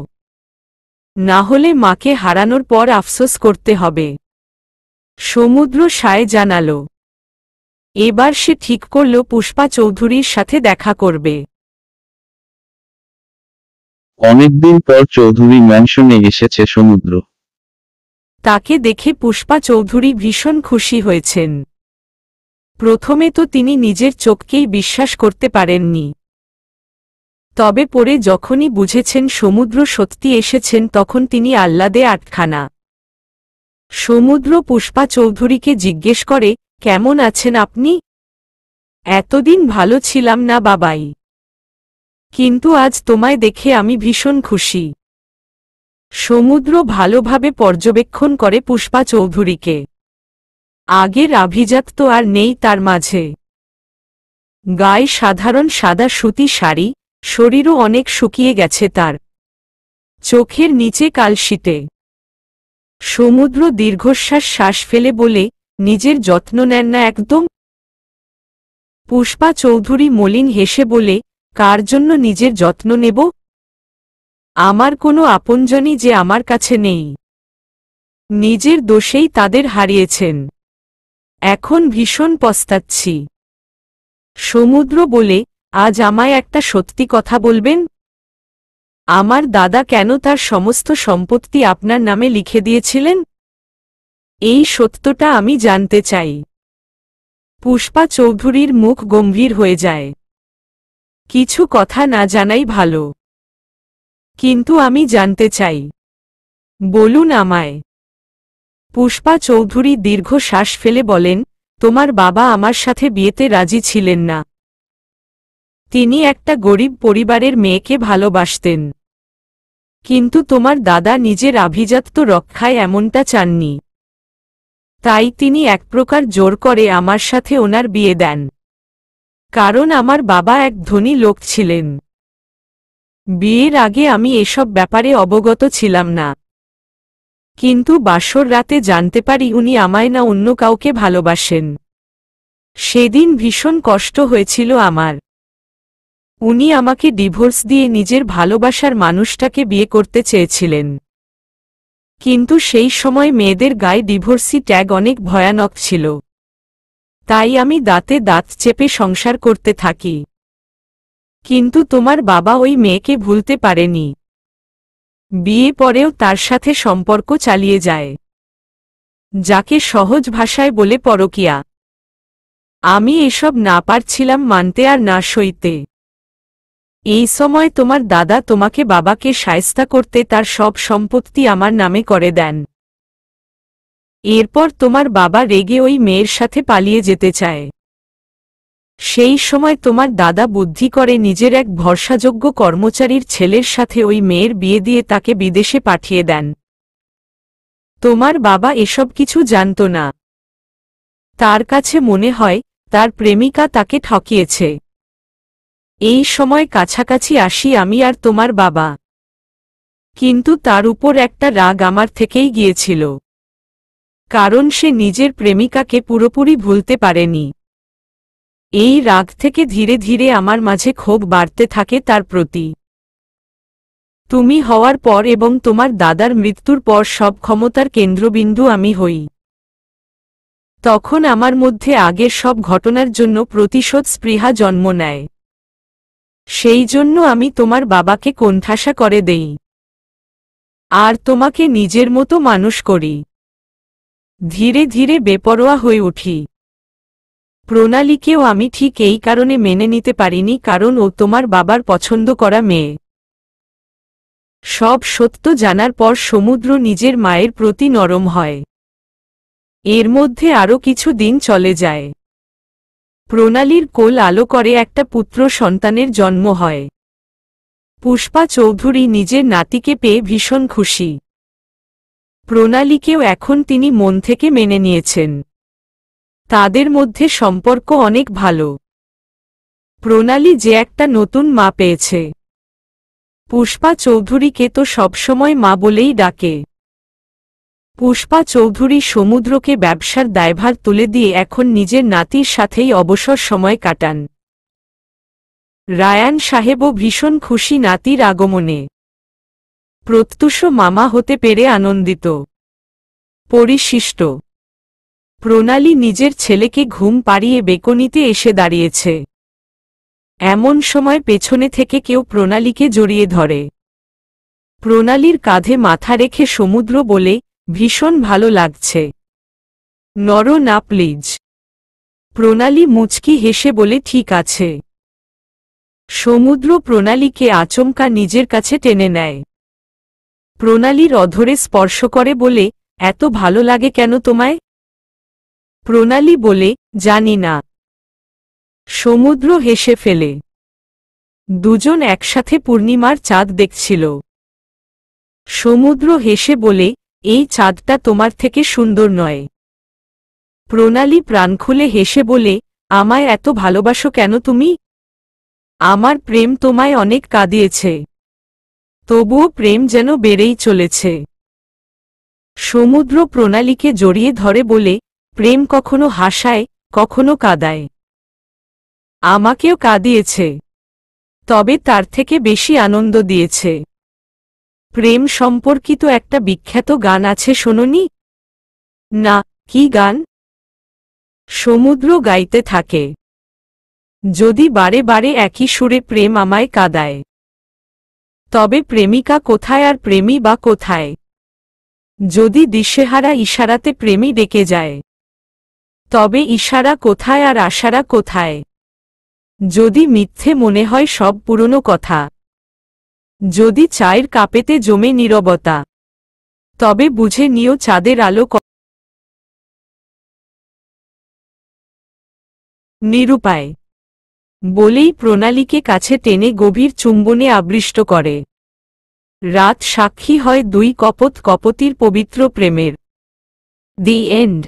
না হলে মাকে হারানোর পর আফসোস করতে হবে। সমুদ্র সায় জানালো। এবার সে ঠিক করল পুষ্পা চৌধুরীর সাথে দেখা করবে। অনেকদিন পর চৌধুরী ম্যানশনে এসেছে সমুদ্র। তাকে দেখে পুষ্পা চৌধুরী ভীষণ খুশি হয়েছেন। প্রথমে তো তিনি নিজের চোখকেই বিশ্বাস করতে পারেননি, তবে পরে যখনই বুঝেছেন সমুদ্র সত্যি এসেছেন তখন তিনি আহ্লাদে আটখানা। সমুদ্র পুষ্পা চৌধুরীকে জিজ্ঞেস করে, কেমন আছেন আপনি? এতদিন ভালো ছিলাম না বাবাই, কিন্তু আজ তোমায় দেখে আমি ভীষণ খুশি। সমুদ্র ভালোভাবে পর্যবেক্ষণ করে পুষ্পা চৌধুরীকে। আগের আভিজাত তো আর নেই তার মাঝে। গায়ে সাধারণ সাদা সুতি শাড়ি, শরীরও অনেক শুকিয়ে গেছে তার, চোখের নিচে কালশিটে। সমুদ্র দীর্ঘশ্বাস শ্বাস ফেলে বলে, নিজের যত্ন নেন না একদম? পুষ্পা চৌধুরী মলিন হেসে বলে, কার জন্য নিজের যত্ন নেব? আমার কোনো আপনজনই যে আমার কাছে নেই। নিজের দোষেই তাদের হারিয়েছেন, এখন ভীষণ পস্তাচ্ছি। সমুদ্র বলে, আজ আমায় একটা সত্যি কথা বলবেন? আমার দাদা কেন তার সমস্ত সম্পত্তি আপনার নামে লিখে দিয়েছিলেন? এই সত্যটা আমি জানতে চাই। পুষ্পা চৌধুরীর মুখ গম্ভীর হয়ে যায়। কিছু কথা না জানাই ভালো, কিন্তু আমি জানতে চাই, বলুন আমায়। পুষ্পা চৌধুরী দীর্ঘ শ্বাস ফেলে বলেন, তোমার বাবা আমার সাথে বিয়েতে রাজি ছিলেন না। তিনি একটা গরিব পরিবারের মেয়েকে ভালোবাসতেন, কিন্তু তোমার দাদা নিজের আভিজাত্য রক্ষায় এমনটা চাননি। তাই তিনি এক প্রকার জোর করে আমার সাথে ওনার বিয়ে দেন। কারণ আমার বাবা এক ধনী লোক ছিলেন। বিয়ের আগে আমি এসব ব্যাপারে অবগত ছিলাম না, কিন্তু বাসর রাতে জানতে পারি উনি আমায় না অন্য কাউকে ভালোবাসেন। সেদিন ভীষণ কষ্ট হয়েছিল আমার। উনি আমাকে ডিভোর্স দিয়ে নিজের ভালোবাসার মানুষটাকে বিয়ে করতে চেয়েছিলেন, কিন্তু সেই সময় মেয়েদের গায়ে ডিভোর্সি ট্যাগ অনেক ভয়ানক ছিল। তাই আমি দাঁতে দাঁত চেপে সংসার করতে থাকি। কিন্তু তোমার বাবা ওই মেয়েকে ভুলতে পারেনি। বিয়ে পরেও তার সাথে সম্পর্ক চালিয়ে যায়, যাকে সহজ ভাষায় বলে পরকীয়া। আমি এসব না পারছিলাম মানতে আর না সইতে। এই সময় তোমার দাদা তোমাকে বাবাকে শায়েস্তা করতে তার সব সম্পত্তি আমার নামে করে দেন। এরপর তোমার বাবা রেগে ওই মেয়ের সাথে পালিয়ে যেতে চায়। সেই সময় তোমার দাদা বুদ্ধি করে নিজের এক ভরসাযোগ্য কর্মচারীর ছেলের সাথে ওই মেয়ের বিয়ে দিয়ে তাকে বিদেশে পাঠিয়ে দেন। তোমার বাবা এসব কিছু জানত না। তার কাছে মনে হয় তার প্রেমিকা তাকে ঠকিয়েছে। এই সময় কাছাকাছি আসি আমি আর তোমার বাবা, কিন্তু তার উপর একটা রাগ আমার থেকেই গিয়েছিল, কারণ সে নিজের প্রেমিকাকে পুরোপুরি ভুলতে পারেনি। এই রাগ থেকে ধীরে ধীরে আমার মাঝে ক্ষোভ বাড়তে থাকে তার প্রতি। তুমি হওয়ার পর এবং তোমার দাদার মৃত্যুর পর সব ক্ষমতার কেন্দ্রবিন্দু আমি হই। তখন আমার মধ্যে আগের সব ঘটনার জন্য প্রতিশোধ স্পৃহা জন্ম নেয়। সেই জন্য আমি তোমার বাবাকে কোণঠাসা করে দেই, আর তোমাকে নিজের মতো মানুষ করি। ধীরে ধীরে বেপরোয়া হয়ে উঠি। প্রণালীকেও আমি ঠিক এই কারণে মেনে নিতে পারিনি, কারণ ও তোমার বাবার পছন্দ করা মেয়ে। সব সত্য জানার পর সমুদ্র নিজের মায়ের প্রতি নরম হয়। এর মধ্যে আরও কিছু দিন চলে যায়। প্রণালীর কোল আলো করে একটা পুত্র সন্তানের জন্ম হয়। পুষ্পা চৌধুরী নিজের নাতিকে পেয়ে ভীষণ খুশি। প্রণালীকেও এখন তিনি মন থেকে মেনে নিয়েছেন। তাদের মধ্যে সম্পর্ক অনেক ভালো। প্রণালী যে একটা নতুন মা পেয়েছে। পুষ্পা চৌধুরীকে তো সবসময় মা বলেই ডাকে। পুষ্পা চৌধুরী সমুদ্রকে ব্যবসার দায়ভার তুলে দিয়ে এখন নিজের নাতির সাথেই অবসর সময় কাটান। রায়ান সাহেবও ভীষণ খুশি নাতির আগমনে। প্রত্যুষ মামা হতে পেরে আনন্দিত। পরিশিষ্ট প্রণালী নিজের ছেলেকে ঘুম পাড়িয়ে বেকনিতে এসে দাঁড়িয়েছে। এমন সময় পেছনে থেকে কেউ প্রণালীকে জড়িয়ে ধরে। প্রণালীর কাঁধে মাথা রেখে সমুদ্র বলে, ভীষণ ভালো লাগছে। নড়ো না প্লিজ। প্রণালী মুচকি হেসে বলে, ঠিক আছে। সমুদ্র প্রণালীকে আচমকা নিজের কাছে টেনে নেয়। প্রণালীর অধরে স্পর্শ করে বলে, এত ভালো লাগে কেন তোমায়? প্রণালী বলে, জানি না। সমুদ্র হেসে ফেলে। দুজন একসাথে পূর্ণিমার চাঁদ দেখছিল। সমুদ্র হেসে বলে, এই চাঁদটা তোমার থেকে সুন্দর নয়। প্রণালী প্রাণ খুলে হেসে বলে, আমায় এত ভালোবাসো কেন তুমি? আমার প্রেম তোমায় অনেক কাঁদিয়েছে। তবুও প্রেম যেন বেড়েই চলেছে। সমুদ্র প্রণালীকে জড়িয়ে ধরে বলে, প্রেম কখনো হাসায়, কখনো কাঁদায়। আমাকেও কাঁদিয়েছে। তবে তার থেকে বেশি আনন্দ দিয়েছে। প্রেম সম্পর্কিত একটা বিখ্যাত গান আছে, শোনোনি? না, কি গান? সমুদ্র গাইতে থাকে, যদি বারে বারে একই সুরে প্রেম আমায় কাঁদায়, তবে প্রেমিকা কোথায় আর প্রেমী বা কোথায়? যদি দিশেহারা ইশারাতে প্রেমী ডেকে যায়, তবে ইশারা কোথায় আর আশারা কোথায়? যদি মিথ্যে মনে হয় সব পুরনো কথা, যদি চায়ের কাপেতে জমে নীরবতা, তবে বুঝে নিও চাঁদের আলো। নিরুপায় বলেই প্রণালীকে কাছে টেনে গভীর চুম্বনে আবৃষ্ট করে। রাত সাক্ষী হয় দুই কপোত কপোতির পবিত্র প্রেমের। The end.